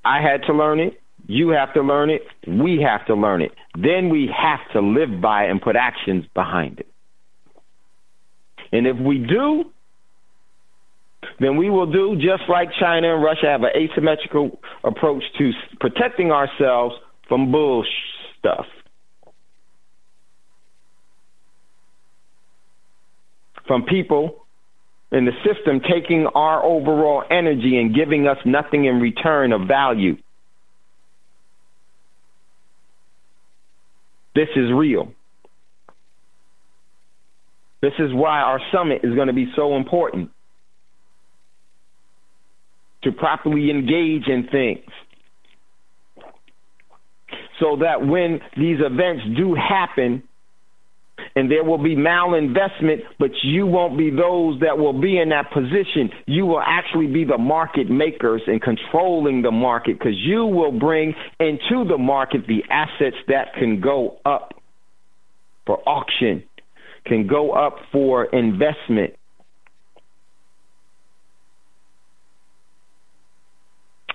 I had to learn it. You have to learn it. We have to learn it. Then we have to live by it and put actions behind it. And if we do, then we will do just like China and Russia have an asymmetrical approach to protecting ourselves from bull stuff. From people in the system taking our overall energy and giving us nothing in return of value. This is real. This is why our summit is going to be so important. To properly engage in things. So that when these events do happen, and there will be malinvestment, but you won't be those that will be in that position. You will actually be the market makers and controlling the market, because you will bring into the market the assets that can go up for auction, can go up for investment.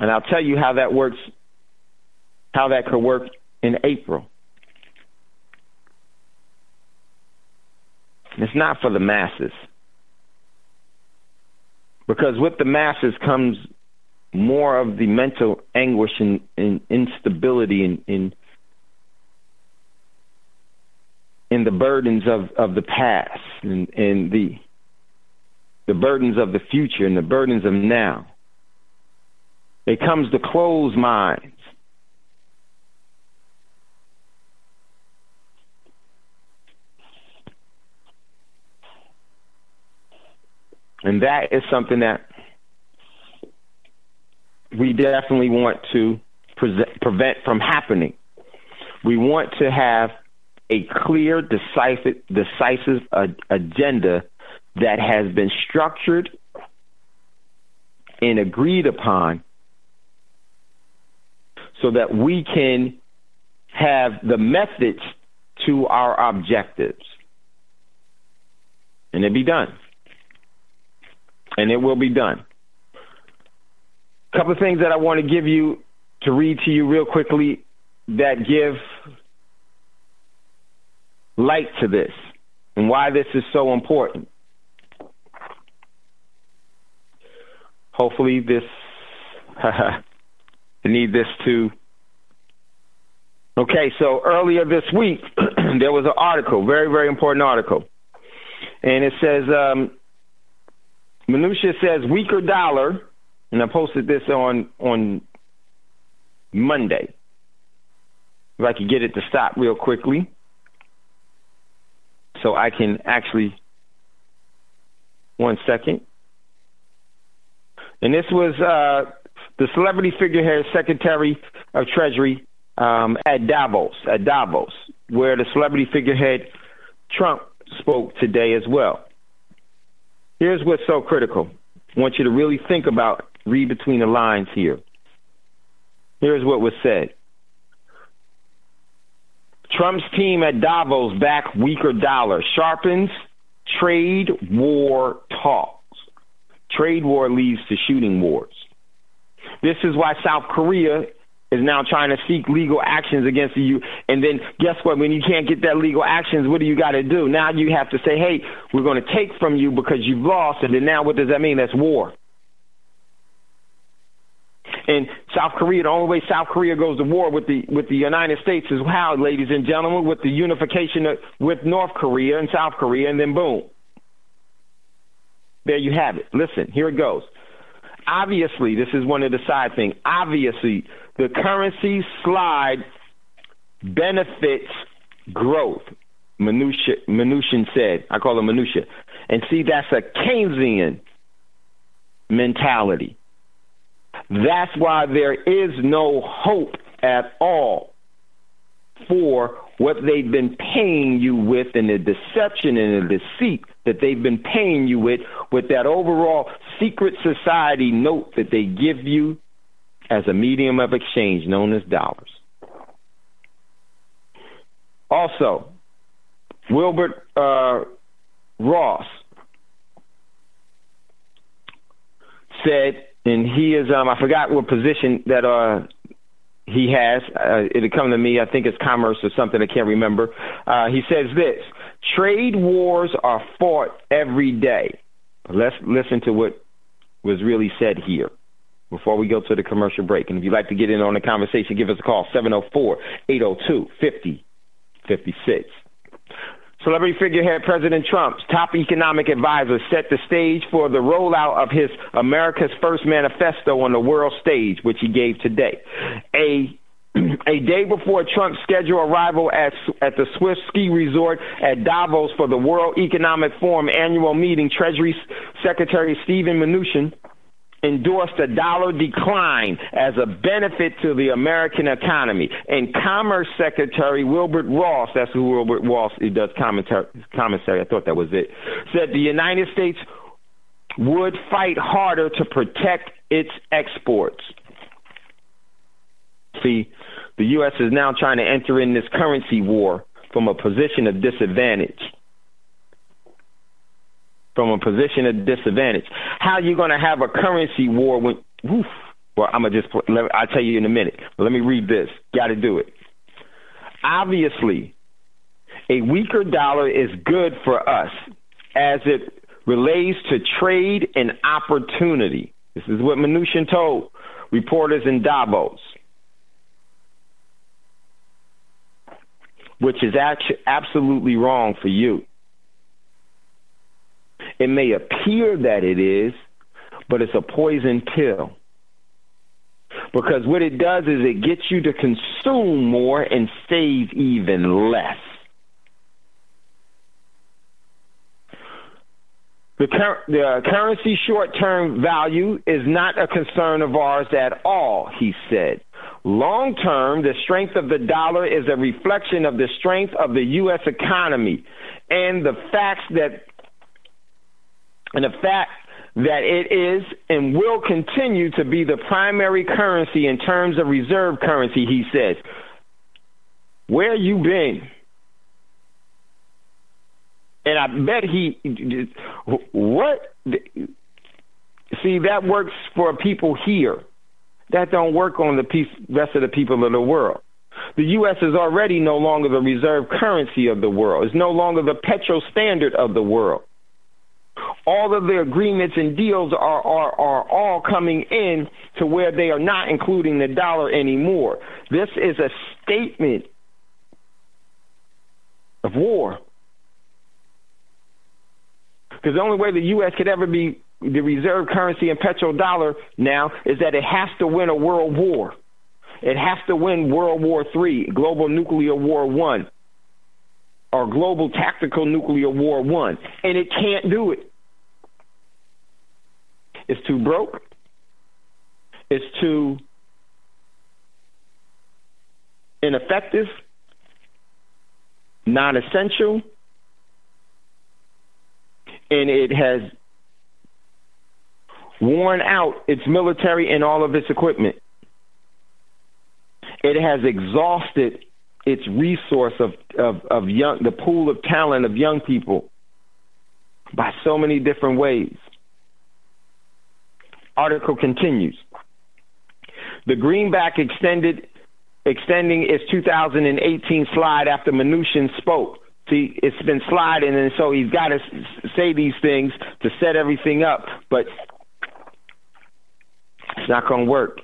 And I'll tell you how that works, how that could work in April. It's not for the masses. Because with the masses comes more of the mental anguish and instability in the burdens of the past and the burdens of the future and the burdens of now. It comes to closed minds. And that is something that we definitely want to prevent from happening. We want to have a clear, decisive agenda that has been structured and agreed upon so that we can have the methods to our objectives. And it be done. And it will be done. A couple of things that I want to give you to read to you real quickly that give light to this and why this is so important. Hopefully this, I need this too. Okay, so earlier this week, there was an article, very, very important article. And it says, Minutia says weaker dollar, and I posted this on Monday. If I could get it to stop real quickly so I can actually, 1 second. And this was the celebrity figurehead Secretary of Treasury at Davos, where the celebrity figurehead Trump spoke today as well. Here's what's so critical. I want you to really think about, read between the lines here. Here's what was said. Trump's team at Davos back weaker dollar, sharpens trade war talks. Trade war leads to shooting wars. This is why South Korea is now trying to seek legal actions against the U. And then guess what? When you can't get that legal actions, what do you got to do? Now you have to say, hey, we're going to take from you because you've lost. And then now what does that mean? That's war. And South Korea, the only way South Korea goes to war with the United States is how, ladies and gentlemen, with the unification with North Korea and South Korea, and then boom. There you have it. Listen, here it goes. Obviously, this is one of the side things. Obviously, the currency slide benefits growth, Mnuchin said. I call him Minutia. And see, that's a Keynesian mentality. That's why there is no hope at all for what they've been paying you with and the deception and the deceit that they've been paying you with that overall secret society note that they give you as a medium of exchange known as dollars. Also, Wilbur Ross said, and he is, I forgot what position that he has. It'll come to me. I think it's commerce or something. I can't remember. He says this: trade wars are fought every day. Let's listen to what was really said here before we go to the commercial break. And if you'd like to get in on the conversation, give us a call, 704-802-5056. Celebrity figurehead President Trump's top economic advisor set the stage for the rollout of his America's First Manifesto on the world stage, which he gave today. A day before Trump's scheduled arrival at the Swiss ski resort at Davos for the World Economic Forum annual meeting, Treasury Secretary Steven Mnuchin endorsed a dollar decline as a benefit to the American economy. And Commerce Secretary Wilbur Ross, that's who Wilbur Ross, he does commissary, I thought that was it, said the United States would fight harder to protect its exports. See, the U.S. is now trying to enter in this currency war from a position of disadvantage. From a position of disadvantage. How are you going to have a currency war when, well, I'm going to just, I'll tell you in a minute. But let me read this. Got to do it. Obviously, A weaker dollar is good for us as it relates to trade and opportunity. This is what Mnuchin told reporters in Davos, which is absolutely wrong for you. It may appear that it is, but it's a poison pill. Because what it does is it gets you to consume more and save even less. The currency short-term value is not a concern of ours at all, he said. Long-term, the strength of the dollar is a reflection of the strength of the U.S. economy and the fact that it is and will continue to be the primary currency in terms of reserve currency, he says. Where you been? And I bet what? See, that works for people here. That don't work on the rest of the people of the world. The U.S. is already no longer the reserve currency of the world. It's no longer the petro standard of the world. All of the agreements and deals are all coming in to where they are not including the dollar anymore. This is a statement of war. Because the only way the U.S. could ever be the reserve currency and petrodollar now is that it has to win a world war. It has to win World War III, Global Nuclear War I, or Global Tactical Nuclear War I. And it can't do it. It's too broke. It's too ineffective, non-essential, and it has worn out its military and all of its equipment. It has exhausted its resource of the pool of talent of young people by so many different ways. Article continues. The greenback extending its 2018 slide after Mnuchin spoke. See, it's been sliding, and so he's got to say these things to set everything up, but it's not going to work.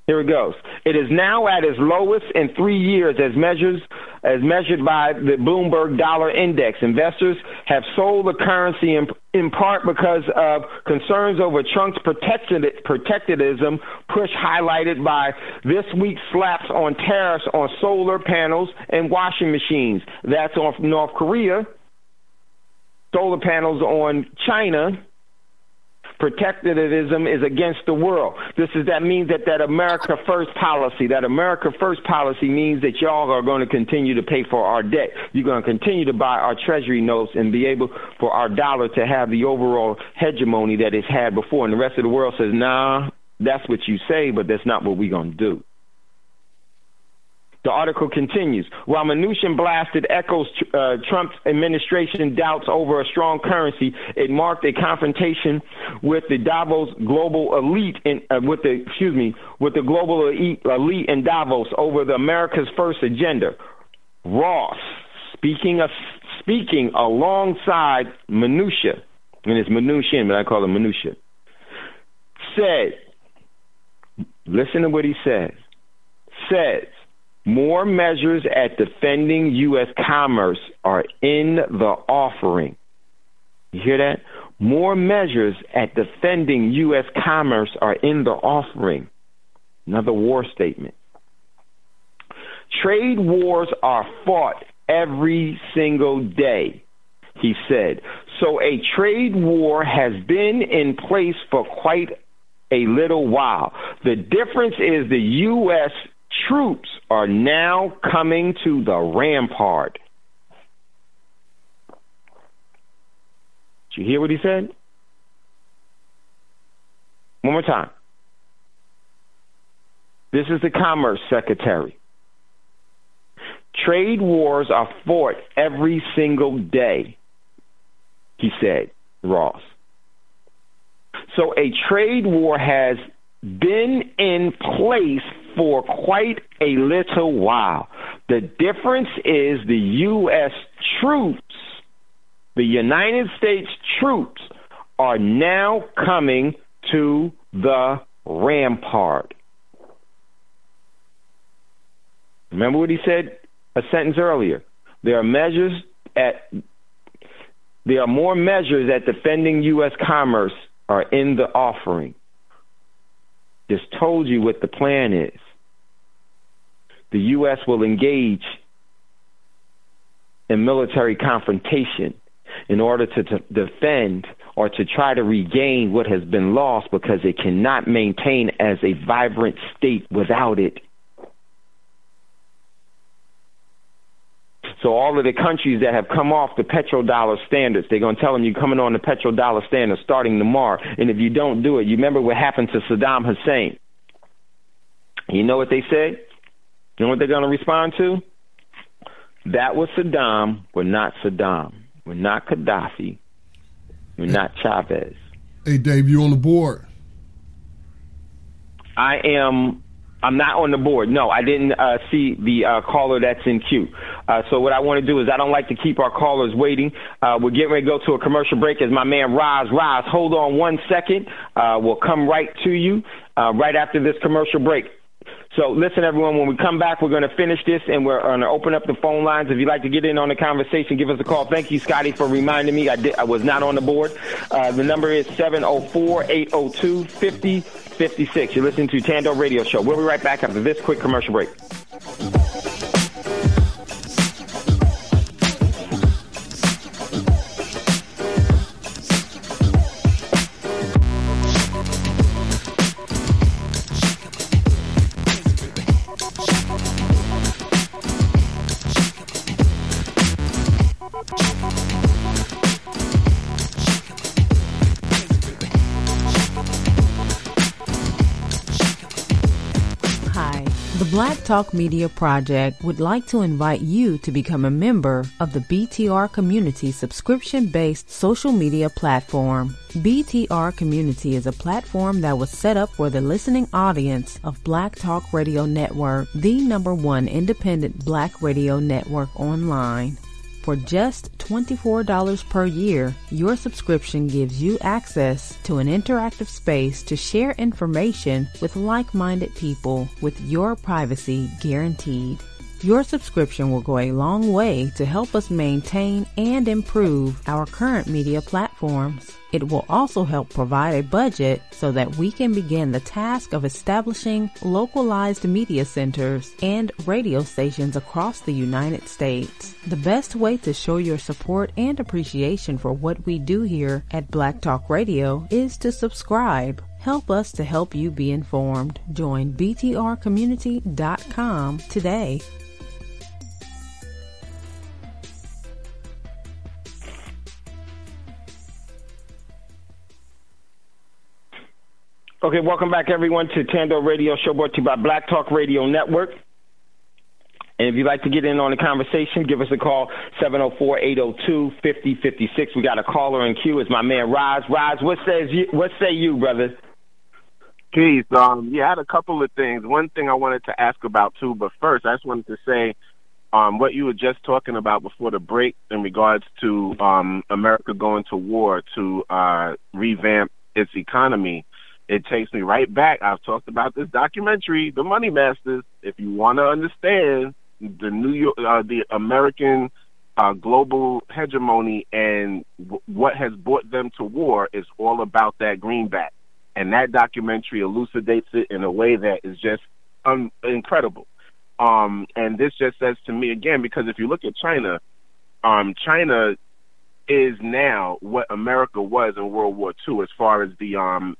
Here it goes. It is now at its lowest in 3 years as measured by the Bloomberg Dollar Index. Investors have sold the currency in part because of concerns over Trump's protectionism push, highlighted by this week's slaps on tariffs on solar panels and washing machines. That's on North Korea. Solar panels on China. Protectionism is against the world. That means that America First policy. That America First policy means that y'all are going to continue to pay for our debt. You're going to continue to buy our treasury notes and be able for our dollar to have the overall hegemony that it's had before. And the rest of the world says, nah, that's what you say, but that's not what we're going to do. The article continues. While Mnuchin blasted echoes Trump's administration doubts over a strong currency, it marked a confrontation with the Davos global elite with the global elite in Davos over the America's First agenda. Ross, speaking alongside Mnuchin, and it's Mnuchin, but I call him Mnuchin, said, listen to what he says, more measures at defending U.S. commerce are in the offering. You hear that? More measures at defending U.S. commerce are in the offering. Another war statement. Trade wars are fought every single day, he said. So a trade war has been in place for quite a little while. The difference is the U.S. troops are now coming to the rampart. Did you hear what he said? One more time. This is the Commerce Secretary. Trade wars are fought every single day, he said, Ross. So a trade war has been in place for quite a little while. The difference is the U.S. troops, the United States troops, are now coming to the rampart. Remember what he said a sentence earlier. There are more measures at defending U.S. commerce are in the offering. Just told you what the plan is. The U.S. will engage in military confrontation in order to defend or to try to regain what has been lost, because it cannot maintain as a vibrant state without it. So all of the countries that have come off the petrodollar standards, they're going to tell them you're coming on the petrodollar standards starting tomorrow. And if you don't do it, you remember what happened to Saddam Hussein. You know what they said? You know what they're going to respond to? That was Saddam. We're not Saddam. We're not Gaddafi. We're not Chavez. Hey, Dave, you on the board? I'm not on the board. No, I didn't see the caller that's in queue. So what I want to do is, I don't like to keep our callers waiting. We're getting ready to go to a commercial break as my man Roz, hold on 1 second. We'll come right to you right after this commercial break. So listen, everyone, when we come back, we're going to finish this, and we're going to open up the phone lines. If you'd like to get in on the conversation, give us a call. Thank you, Scotty, for reminding me. I was not on the board. The number is 704-802-5056. You're listening to Thando Radio Show. We'll be right back after this quick commercial break. Black Talk Media Project would like to invite you to become a member of the BTR Community subscription-based social media platform. BTR Community is a platform that was set up for the listening audience of Black Talk Radio Network, the #1 independent black radio network online. For just $24 per year, your subscription gives you access to an interactive space to share information with like-minded people with your privacy guaranteed. Your subscription will go a long way to help us maintain and improve our current media platforms. It will also help provide a budget so that we can begin the task of establishing localized media centers and radio stations across the United States. The best way to show your support and appreciation for what we do here at Black Talk Radio is to subscribe. Help us to help you be informed. Join btrcommunity.com today. Okay, welcome back, everyone, to Thando Radio Show, brought to you by Black Talk Radio Network. And if you'd like to get in on the conversation, give us a call, 704-802-5056. We got a caller in queue. It's my man, Roz. Roz, what say you, brother? Peace. I had a couple of things. One thing I wanted to ask about, too, but first, I just wanted to say what you were just talking about before the break in regards to America going to war to revamp its economy. It takes me right back. I've talked about this documentary, The Money Masters. If you want to understand the American global hegemony and what has brought them to war, is all about that greenback. And that documentary elucidates it in a way that is just incredible. And this just says to me again, because if you look at China, China is now what America was in World War II, as far as the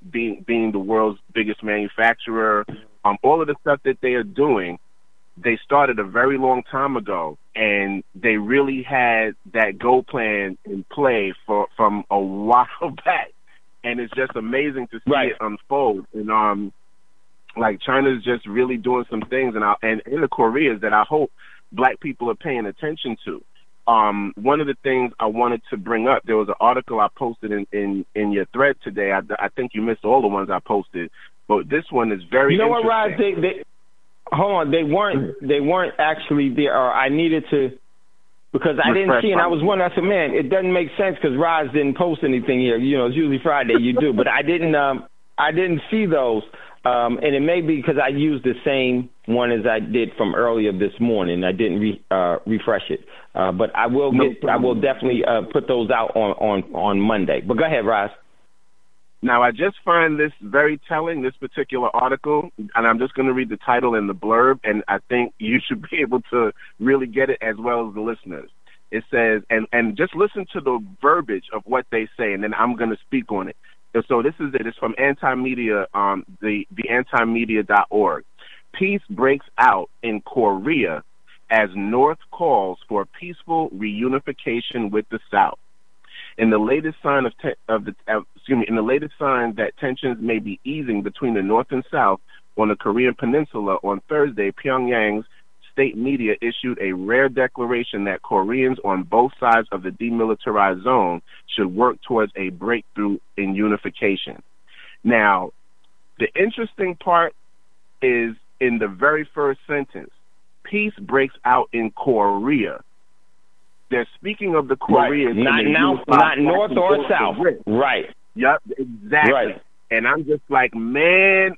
being the world's biggest manufacturer. All of the stuff that they are doing, they started a very long time ago, and they really had that Go plan in play from a while back. And it's just amazing to see it unfold. And like China's just really doing some things, and in the Koreas that I hope black people are paying attention to. One of the things I wanted to bring up, there was an article I posted in your thread today. I think you missed all the ones I posted, but this one is very interesting. You know what, Rod? hold on. They weren't actually there. Or I needed to, because I didn't see, and I was wondering. I said, man, it doesn't make sense because Roz didn't post anything here. You know, it's usually Friday you do, but I didn't see those. And it may be because I used the same one as I did from earlier this morning. I didn't refresh it, but I will definitely put those out on Monday. But go ahead, Roz. Now, I just find this very telling, this particular article, and I'm just going to read the title and the blurb, and I think you should be able to really get it as well as the listeners. It says, and just listen to the verbiage of what they say, and then I'm going to speak on it. So this is it. It's from Anti-Media, the antimedia.org. Peace breaks out in Korea as North calls for peaceful reunification with the South. In the latest sign in the latest sign that tensions may be easing between the North and South on the Korean Peninsula, on Thursday, Pyongyang's state media issued a rare declaration that Koreans on both sides of the demilitarized zone should work towards a breakthrough in unification. Now, the interesting part is in the very first sentence, peace breaks out in Korea. They're speaking of the Koreans. Right. Not North or South. Right. Yep, exactly. Right. And I'm just like, man,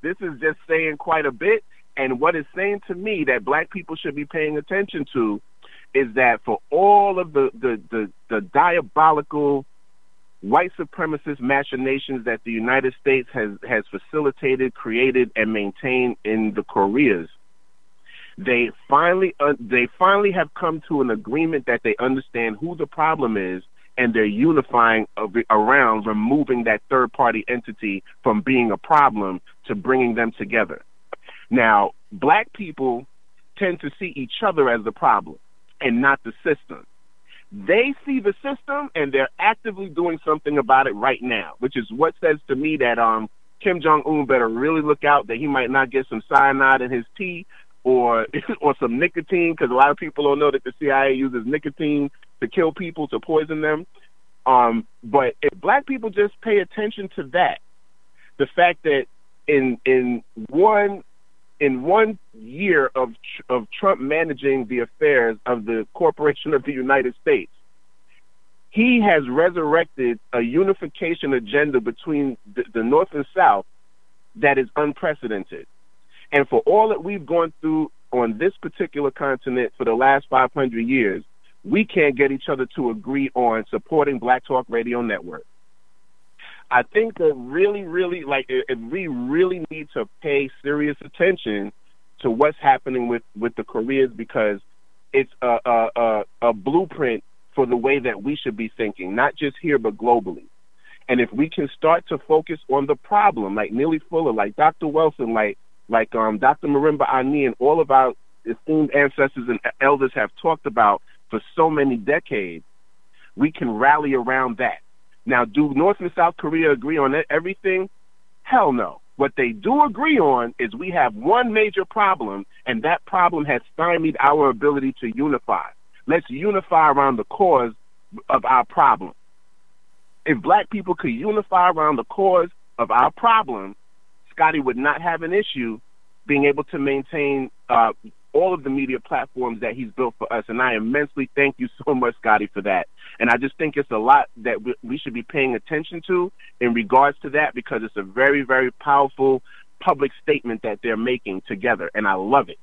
this is just saying quite a bit. And what it's saying to me that black people should be paying attention to is that for all of the diabolical white supremacist machinations that the United States has facilitated, created, and maintained in the Koreas, they finally have come to an agreement that they understand who the problem is, and they're unifying around removing that third-party entity from being a problem to bringing them together. Now, black people tend to see each other as the problem and not the system. They see the system, and they're actively doing something about it right now, which is what says to me that Kim Jong-un better really look out that he might not get some cyanide in his tea or some nicotine, because a lot of people don't know that the CIA uses nicotine to kill people, to poison them. But if black people just pay attention to that, the fact that in one year of Trump managing the affairs of the Corporation of the United States, he has resurrected a unification agenda between the North and South that is unprecedented. And for all that we've gone through on this particular continent for the last 500 years, we can't get each other to agree on supporting Black Talk Radio Network. I think that we really need to pay serious attention to what's happening with the Koreas, because it's a blueprint for the way that we should be thinking, not just here, but globally. And if we can start to focus on the problem, like Neely Fuller, like Dr. Wilson, like Dr. Marimba Ani, and all of our esteemed ancestors and elders have talked about for so many decades, we can rally around that. Now, do North and South Korea agree on everything? Hell no. What they do agree on is we have one major problem, and that problem has stymied our ability to unify. Let's unify around the cause of our problem. If black people could unify around the cause of our problem, Scotty would not have an issue being able to maintain all of the media platforms that he's built for us. And I immensely thank you so much, Scotty, for that. And I just think it's a lot that we should be paying attention to in regards to that, because it's a very, very powerful public statement that they're making together, and I love it.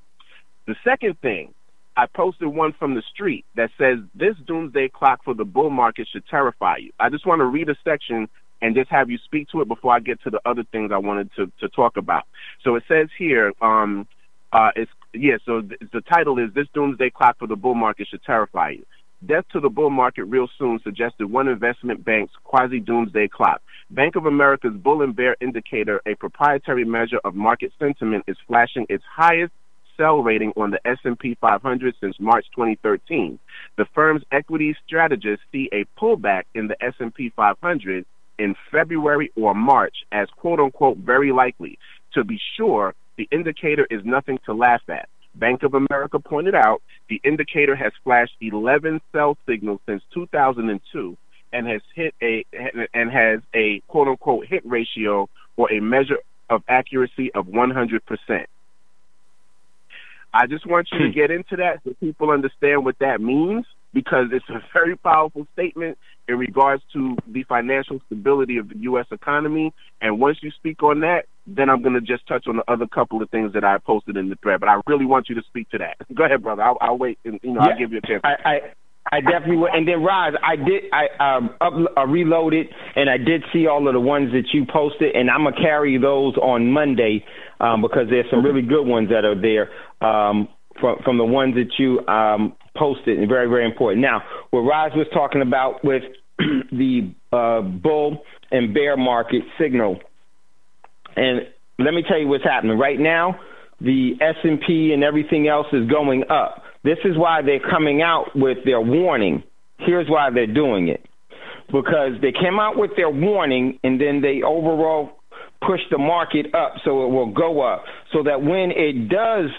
The second thing, I posted one from the street that says, this doomsday clock for the bull market should terrify you. I just want to read a section and just have you speak to it before I get to the other things I wanted to talk about. So it says here, so the title is, this doomsday clock for the bull market should terrify you. Death to the bull market real soon, suggested one investment bank's quasi-doomsday clock. Bank of America's Bull and Bear Indicator, a proprietary measure of market sentiment, is flashing its highest sell rating on the S&P 500 since March 2013. The firm's equity strategists see a pullback in the S&P 500 in February or March as quote-unquote very likely. To be sure, the indicator is nothing to laugh at. Bank of America pointed out the indicator has flashed 11 sell signals since 2002 and has a quote-unquote hit ratio, or a measure of accuracy, of 100%. I just want you to get into that so people understand what that means, because it's a very powerful statement in regards to the financial stability of the U.S. economy. And once you speak on that, then I'm going to just touch on the other couple of things that I posted in the thread. But I really want you to speak to that. Go ahead, brother. I'll wait, and I'll give you a chance. I definitely will. And then, Roz, I reloaded, and I did see all of the ones that you posted, and I'm going to carry those on Monday because there's some really good ones that are there from the ones that you posted, and very, very important. Now, what Roz was talking about with the bull and bear market signal, and let me tell you what's happening. Right now, the S&P and everything else is going up. This is why they're coming out with their warning. Here's why they're doing it. Because they came out with their warning, and then they overall pushed the market up so it will go up. So that when it does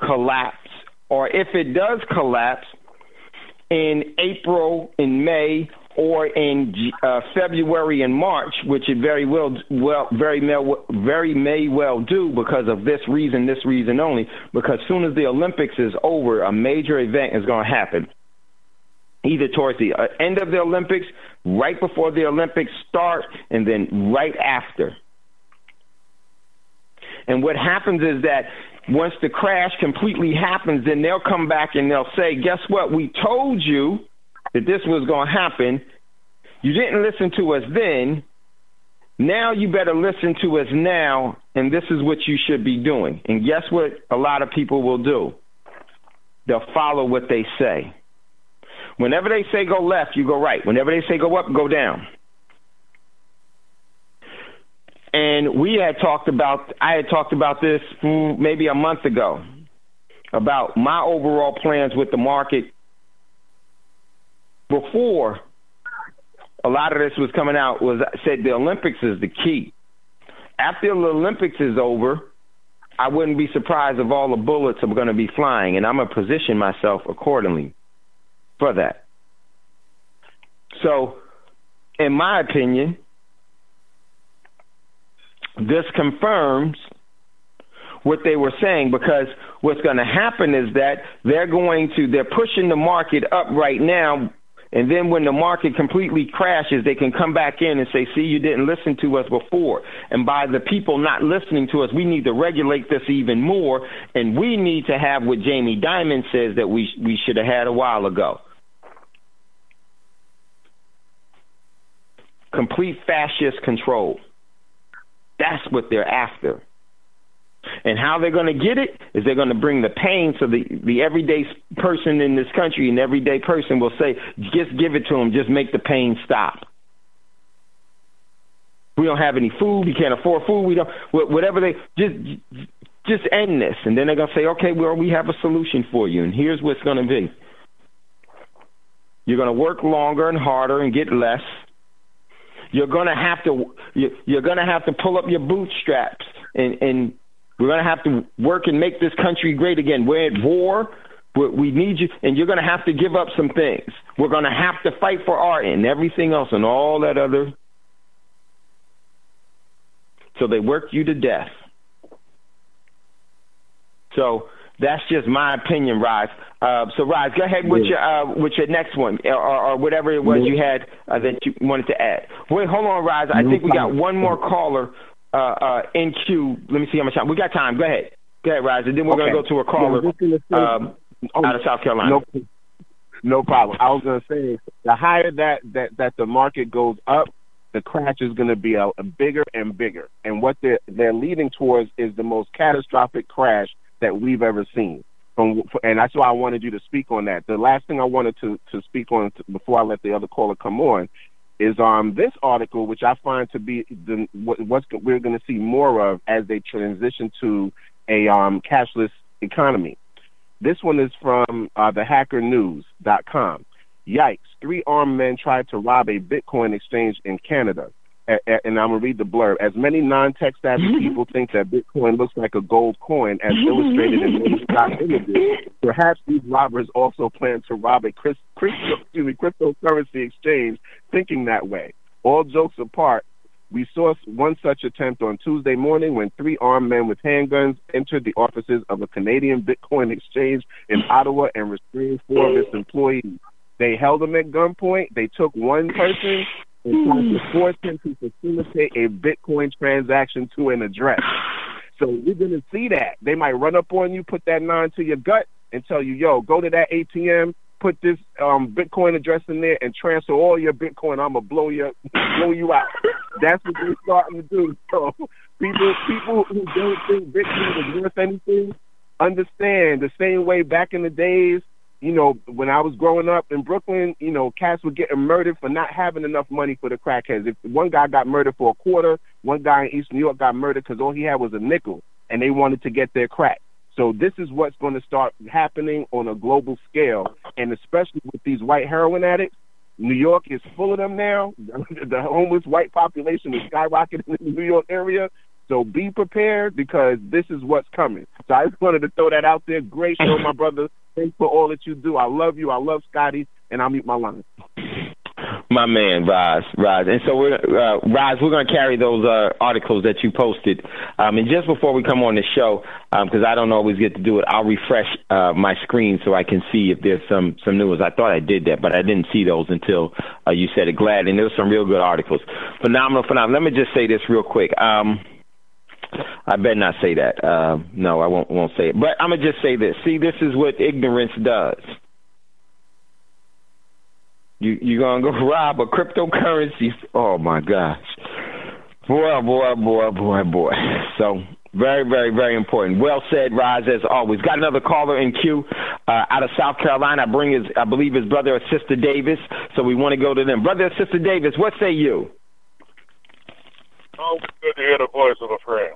collapse, or if it does collapse in April, in May, or in February and March, which it very may well do because of this reason only, because as soon as the Olympics is over, a major event is going to happen, either towards the end of the Olympics, right before the Olympics start, and then right after. And what happens is that once the crash completely happens, then they'll come back and they'll say, guess what? We told you that this was going to happen. You didn't listen to us then. Now you better listen to us now, and this is what you should be doing. And guess what a lot of people will do? They'll follow what they say. Whenever they say go left, you go right. Whenever they say go up, go down. And I had talked about this maybe a month ago, about my overall plans with the market before a lot of this was coming out. Said the Olympics is the key. After the Olympics is over, I wouldn't be surprised if all the bullets are going to be flying, and I'm going to position myself accordingly for that. So, in my opinion, this confirms what they were saying, because what's going to happen is that they're pushing the market up right now, and then when the market completely crashes, they can come back in and say, see, you didn't listen to us before. And by the people not listening to us, we need to regulate this even more, and we need to have what Jamie Dimon says that we should have had a while ago. Complete fascist control. That's what they're after. And how they're going to get it is they're going to bring the pain so the everyday person in this country, and everyday person will say, just give it to them, just make the pain stop. We don't have any food, we can't afford food, we don't, whatever they, just end this. And then they're going to say, okay, well, we have a solution for you, and here's what's going to be. You're going to work longer and harder and get less. You're going to have to pull up your bootstraps, and we're going to have to work and make this country great again. We're at war. We need you, and you're going to have to give up some things. We're going to have to fight for art and everything else and all that other. So they work you to death. So that's just my opinion, Roz. So, Roz, go ahead with your next one, or whatever it was you had that you wanted to add. Wait, hold on, Roz. I think we got one more caller in queue. Let me see how much time. We got time. Go ahead. Go ahead, Roz. And then we're going to go to a caller out of South Carolina. No problem. I was going to say, the higher that the market goes up, the crash is going to be a bigger and bigger. And what they're leading towards is the most catastrophic crash that we've ever seen. And that's why I wanted you to speak on that. The last thing I wanted to speak on before I let the other caller come on is this article, which I find to be what we're going to see more of as they transition to a cashless economy. This one is from thehackernews.com. Yikes, 3 armed men tried to rob a Bitcoin exchange in Canada. And I'm going to read the blurb. As many non-tech savvy people think that Bitcoin looks like a gold coin, as illustrated in many stock images, perhaps these robbers also plan to rob a cryptocurrency exchange thinking that way. All jokes apart, We saw one such attempt on Tuesday morning when 3 armed men with handguns entered the offices of a Canadian Bitcoin exchange in Ottawa and restrained 4 of its employees. They held them at gunpoint. They took one person and tried to force him to facilitate a Bitcoin transaction to an address. So we're going to see that. They might run up on you, put that 9 to your gut, and tell you, yo, go to that ATM, put this Bitcoin address in there, and transfer all your Bitcoin. I'm going to blow you out. That's what they're starting to do. So people who don't think Bitcoin is worth anything understand the same way back in the days, you know, when I was growing up in Brooklyn, you know, cats were getting murdered for not having enough money for the crackheads. If one guy got murdered for a quarter, one guy in East New York got murdered because all he had was a nickel, and they wanted to get their crack. So this is what's going to start happening on a global scale, and especially with these white heroin addicts. New York is full of them now. The homeless white population is skyrocketing in the New York area. So be prepared, because this is what's coming. So I just wanted to throw that out there. Great show, my brother. Thanks for all that you do. I love you. I love Scotty, and I'll mute my line. My man, Roz. And so, Roz, we're going to carry those articles that you posted. And just before we come on the show, because I don't always get to do it, I'll refresh my screen so I can see if there's some new ones. I thought I did that, but I didn't see those until you said it. Glad. And there were some real good articles. Phenomenal. Let me just say this real quick. I better not say that. No, I won't say it. But I'm going to just say this. See, this is what ignorance does. You're going to go rob a cryptocurrency. Oh, my gosh. Boy. So very, very, very important. Well said, Roz, as always. Got another caller in queue out of South Carolina. I believe his brother or sister Davis. So we want to go to them. Brother or sister Davis, what say you? Always good to hear the voice of a friend.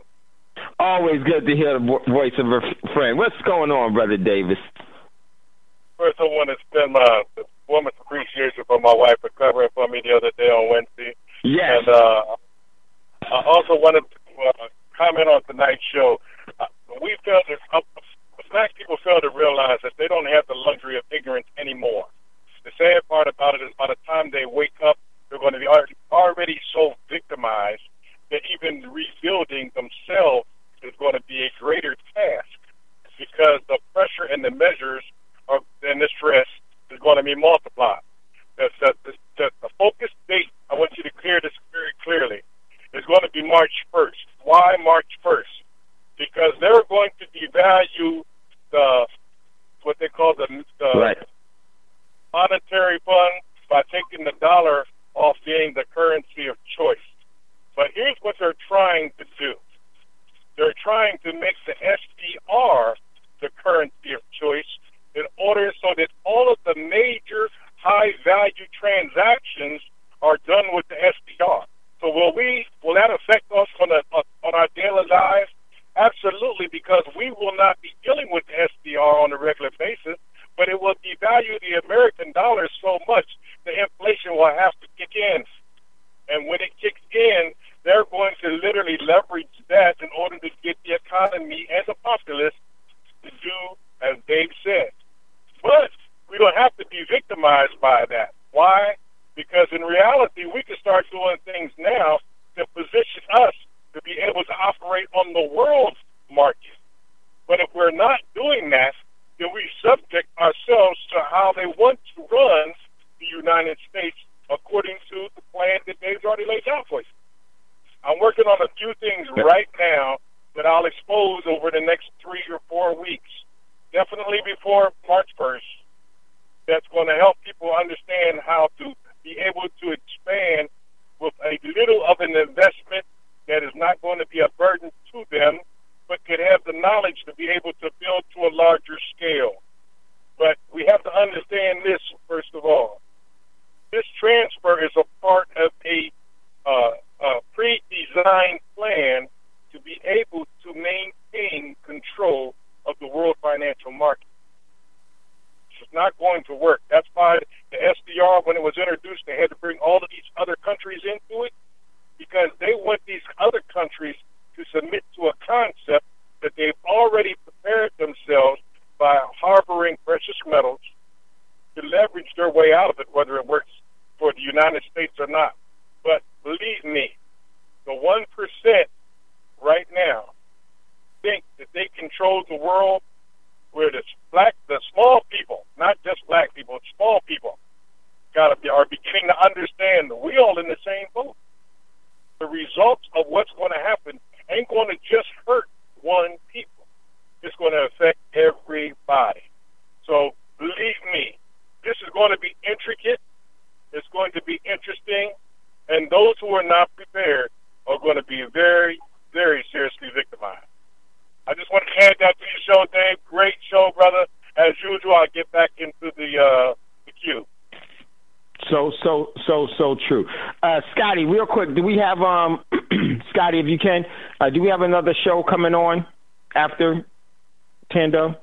Always good to hear the voice of a friend. What's going on, Brother Davis? First, I want to extend my woman's appreciation for my wife for covering for me the other day on Wednesday. Yes. And I also wanted to comment on tonight's show. We felt that black people fail to realize that they don't have the luxury of ignorance anymore. The sad part about it is by the time they wake up, they're going to be already so victimized that even rebuilding themselves is going to be a greater task, because the pressure and the measures and the stress is going to be multiplied. The focus date, I want you to clear this very clearly, is going to be March 1st. Why March 1st? Because they're going to devalue what they call the right. monetary fund by taking the dollar off being the currency of choice. But here's what they're trying to do. They're trying to make the SDR the currency of choice in order so that all of the major high-value transactions are done with the SDR. So will that affect us on our daily lives? Absolutely, because we will not be dealing with the SDR on a regular basis, but it will devalue the American dollar so much the inflation will have to kick in. And when it kicks in, they're going to literally leverage that in order to get the economy and the populace to do as Dave said. But we don't have to be victimized by that. Why? Because in reality, we can start doing things now that position us to be able to operate on the world market. But if we're not doing that, then we subject ourselves to how they want to run the United States according to the plan that Dave's already laid out for you. I'm working on a few things right now that I'll expose over the next 3 or 4 weeks, definitely before March 1st, that's going to help people understand how to be able to expand with a little of an investment that is not going to be a burden to them, but could have the knowledge to be able to build to a larger scale. But we have to understand this, first of all. This transfer is a part of a pre-designed plan to be able to maintain control of the world financial market. It's not going to work. That's why the SDR, when it was introduced, they had to bring all of these other countries into it, because they want these other countries to submit to a concept that they've already prepared themselves by harboring precious metals to leverage their way out of it, whether it works for the United States or not. But believe me, they control the world, where the small people, not just black people, small people, are beginning to understand that we all in the same boat. The results of what's going to happen ain't going to just hurt one people. It's going to affect everybody. So believe me, this is going to be intricate. It's going to be interesting. And those who are not prepared are going to be very, very seriously victimized. I just want to add that to your show, Dave. Great show, brother. As usual, I'll get back into the queue. So true. Scotty, real quick, do we have, Scotty, if you can, do we have another show coming on after Thando?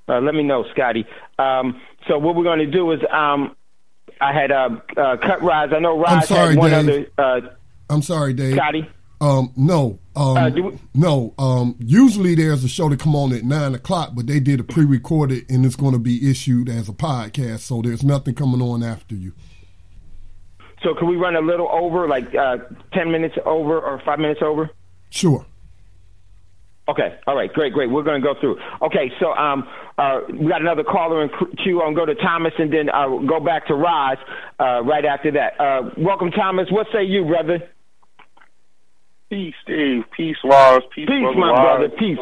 Let me know, Scotty. So what we're going to do is I had cut Roz. I know Roz had one Dave. other. I'm sorry, Dave. Scotty? No. Usually there's a show to come on at 9 o'clock, but they did a pre-recorded and it's going to be issued as a podcast, so there's nothing coming on after you. So can we run a little over, like 10 minutes over or 5 minutes over? Sure. Okay. All right. Great. We're going to go through. Okay. So we got another caller in queue. I'll go to Thomas and then I'll go back to Roz right after that. Welcome, Thomas. What say you, brother? Peace, Dave. Peace, Roz. Peace, my brother. Peace.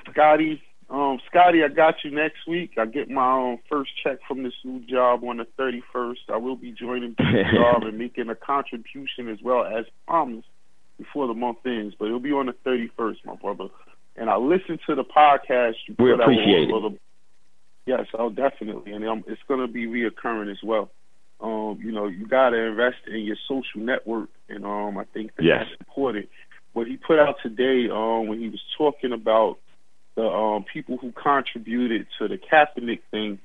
Scotty, I got you next week. I get my first check from this new job on the 31st. I will be joining the job and making a contribution as well as promised before the month ends, but it'll be on the 31st, my brother. And I listened to the podcast you put out. We appreciate it. Yes, oh, definitely. And it's going to be reoccurring as well. You got to invest in your social network, and I think that's important. What he put out today when he was talking about the people who contributed to the Kaepernick thing,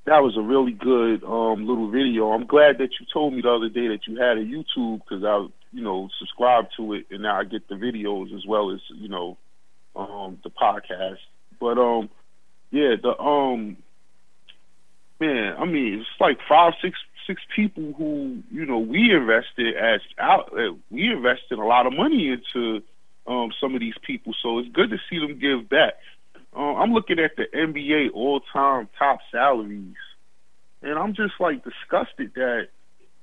that was a really good little video. I'm glad that you told me the other day that you had a YouTube, because I, subscribed to it, and now I get the videos as well as, the podcast. But, man, I mean, it's like 5, 6 people who, we invested a lot of money into some of these people, so it's good to see them give back. I'm looking at the NBA all-time top salaries, and I'm just like disgusted that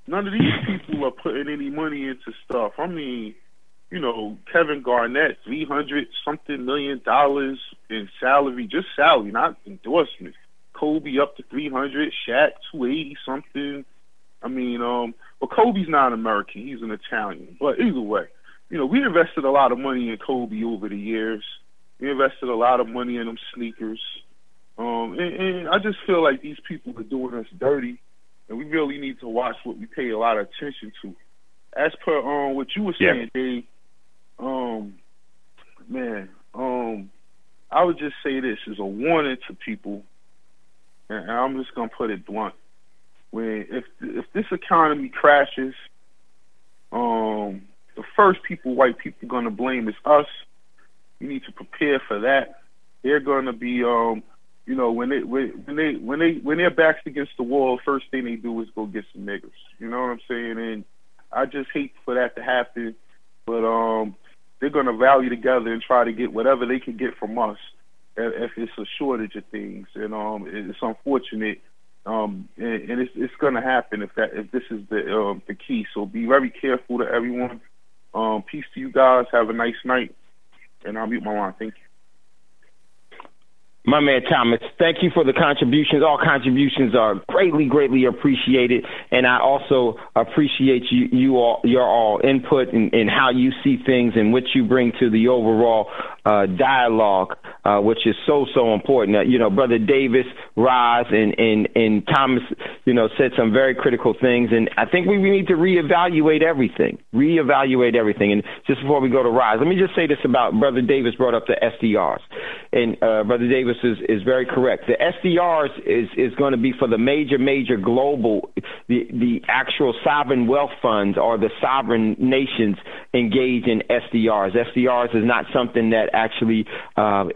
none of these people are putting any money into stuff. I mean, Kevin Garnett, $300-something million in salary, just salary, not endorsement. Kobe up to 300, Shaq 280-something. I mean, but Kobe's not American; he's an Italian. But either way, we invested a lot of money in Kobe over the years. We invested a lot of money in them sneakers. And I just feel like these people are doing us dirty, and we really need to watch what we pay a lot of attention to. As per what you were saying, Dave, I would just say this as a warning to people, and I'm just going to put it blunt. If this economy crashes, the first people white people are going to blame is us. You need to prepare for that. They're going to be, when their backs against the wall, first thing they do is go get some niggers. You know what I'm saying? And I just hate for that to happen. But they're going to rally together and try to get whatever they can get from us if it's a shortage of things. And it's unfortunate. And it's going to happen if this is the key. So be very careful to everyone. Peace to you guys. Have a nice night. And I'll mute my line. Thank you. My man Thomas, thank you for the contributions. All contributions are greatly appreciated, and I also appreciate your all input in how you see things and what you bring to the overall dialogue, which is so important. Brother Davis, Roz, and Thomas, said some very critical things, and I think we need to reevaluate everything. And just before we go to Roz, let me just say this about Brother Davis brought up the SDRs, and Brother Davis is very correct. The SDRs is going to be for the major global, the actual sovereign wealth funds or the sovereign nations engage in SDRs. SDRs is not something that actually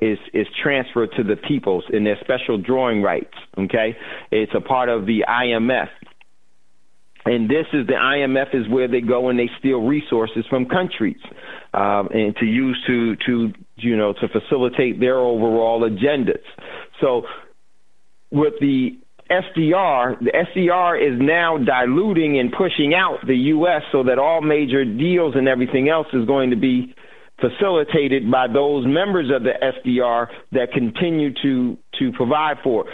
is transferred to the peoples in their special drawing rights. Okay, it's a part of the IMF. And this is the IMF is where they go and they steal resources from countries and to use to facilitate their overall agendas. So with the SDR is now diluting and pushing out the U.S. so that all major deals and everything else is going to be facilitated by those members of the SDR that continue to provide for.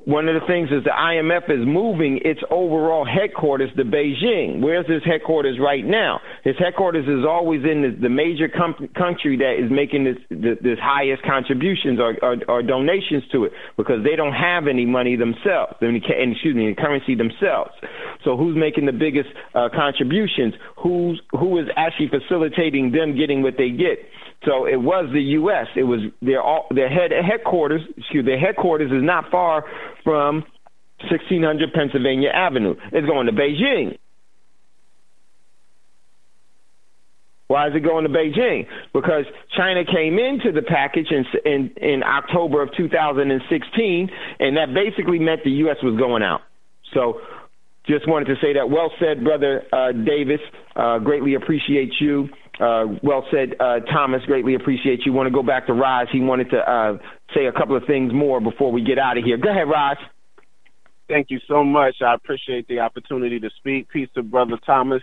One of the things is the IMF is moving its overall headquarters to Beijing. Where's its headquarters right now? Its headquarters is always in the major country that is making this highest contributions or donations to it, because they don't have any money themselves, any currency themselves. So who's making the biggest contributions? Who is actually facilitating them getting what they get? So it was the U.S. It was their headquarters. Their headquarters is not far from 1600 Pennsylvania Avenue. It's going to Beijing. Why is it going to Beijing? Because China came into the package in October of 2016, and that basically meant the U.S. was going out. So just wanted to say that. Well said, Brother Davis. Greatly appreciate you. Well said, Thomas. Greatly appreciate you. Want to go back to Raj. He wanted to say a couple of things more before we get out of here. Go ahead, Raj. Thank you so much. I appreciate the opportunity to speak. Peace to Brother Thomas.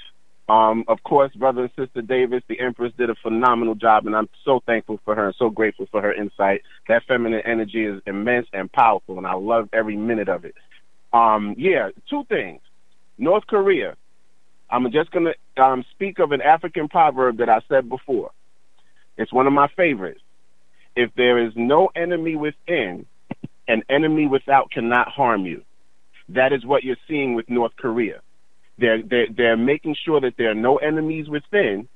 Of course, Brother and Sister Davis, the Empress did a phenomenal job, and I'm so thankful for her and so grateful for her insight. That feminine energy is immense and powerful, and I love every minute of it. Two things. North Korea. I'm just going to speak of an African proverb that I said before. It's one of my favorites. If there is no enemy within, an enemy without cannot harm you. That is what you're seeing with North Korea. They're making sure that there are no enemies within,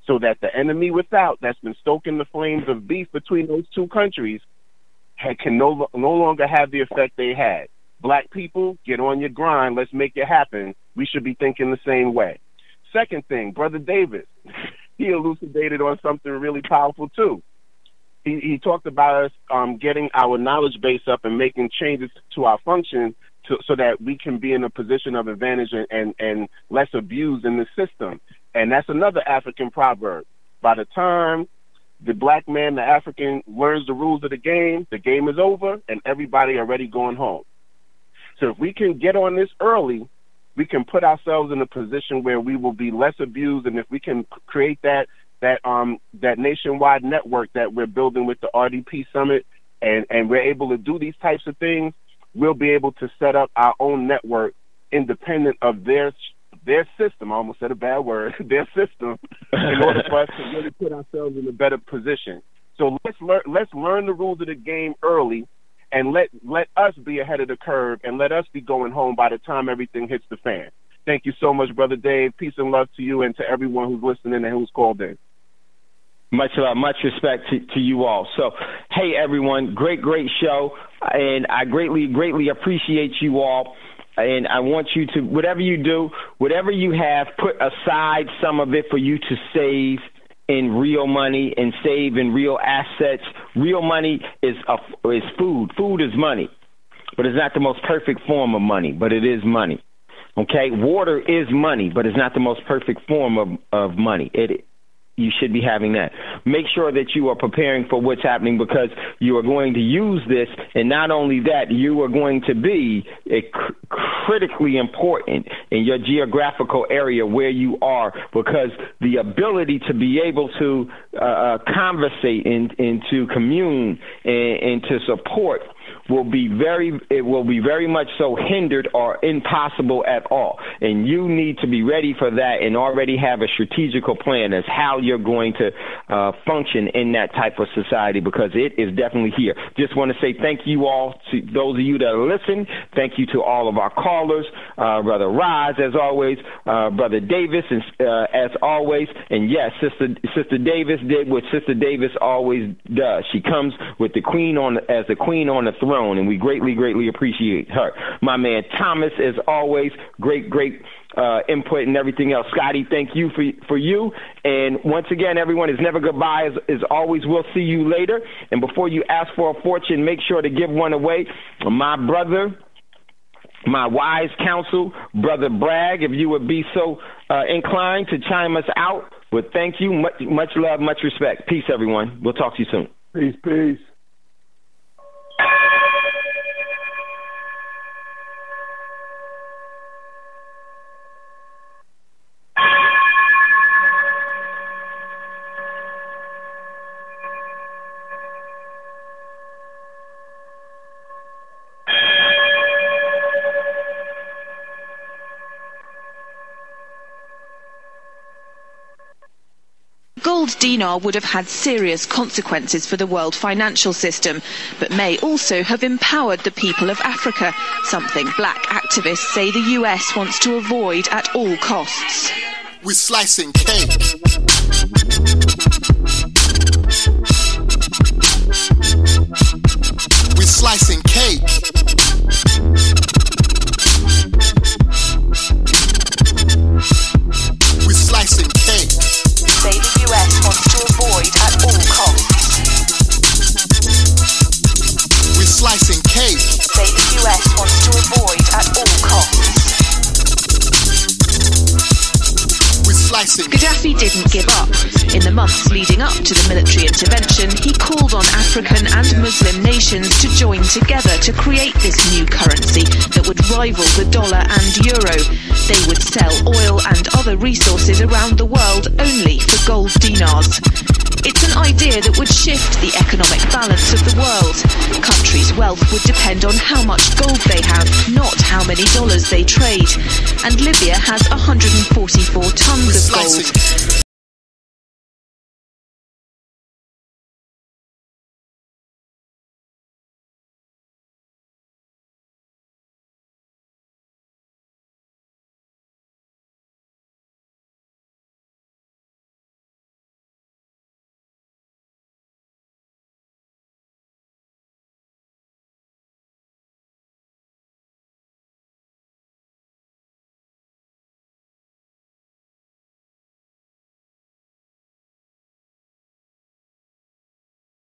so that the enemy without, that's been stoking the flames of beef between those two countries, can no longer have the effect they had. Black people, get on your grind. Let's make it happen. We should be thinking the same way. Second thing, Brother Davis, he elucidated on something really powerful too. He talked about us getting our knowledge base up and making changes to our function so that we can be in a position of advantage and less abused in the system. And that's another African proverb. By the time the black man, the African, learns the rules of the game is over and everybody already going home. So if we can get on this early, we can put ourselves in a position where we will be less abused, and if we can create that nationwide network that we're building with the RDP Summit, and we're able to do these types of things, we'll be able to set up our own network independent of their system. I almost said a bad word, their system, in order for us to really put ourselves in a better position. So let's learn the rules of the game early. And let us be ahead of the curve, and let us be going home by the time everything hits the fan. Thank you so much, Brother Dave. Peace and love to you and to everyone who's listening and who's called in. Much love, much respect to you all. So, hey, everyone, great show, and I greatly appreciate you all. And I want you to, whatever you do, whatever you have, put aside some of it for you to save in real money and save in real assets. Real money is food. Food is money, but it's not the most perfect form of money, but it is money. Okay? Water is money, but it's not the most perfect form of money. You should be having that. Make sure that you are preparing for what's happening, because you are going to use this, and not only that, you are going to be critically important in your geographical area where you are, because the ability to be able to conversate and to commune and to support will be very much so hindered or impossible at all. And you need to be ready for that and already have a strategical plan as how you're going to function in that type of society, because it is definitely here. Just want to say thank you all to those of you that listen. Thank you to all of our callers, Brother Raz, as always, Brother Davis, as always. And yes, Sister Davis did what Sister Davis always does. She comes with the queen as the queen on the throne, and we greatly appreciate her. My man Thomas, as always, great input and everything else. Scotty, thank you for you. And once again, everyone, is never goodbye. As always, we'll see you later. And before you ask for a fortune, make sure to give one away. My brother, my wise counsel, Brother Bragg, if you would be so inclined to chime us out. But thank you. Much love, much respect. Peace, everyone. We'll talk to you soon. Peace, peace. Gold dinar would have had serious consequences for the world financial system, but may also have empowered the people of Africa, something black activists say the US wants to avoid at all costs. We're slicing cake. We're slicing cake. We're slicing cake. Say the US wants to avoid at all costs. We're slicing cake. Say the US wants to avoid at all costs. We're slicing. Gaddafi didn't give up. In the months leading up to the military intervention, he called on African and Muslim nations to join together to create this new currency that would rival the dollar and euro. They would sell oil and other resources around the world only for gold dinars. It's an idea that would shift the economic balance of the world. Countries' wealth would depend on how much gold they have, not how many dollars they trade. And Libya has 144 tons of gold,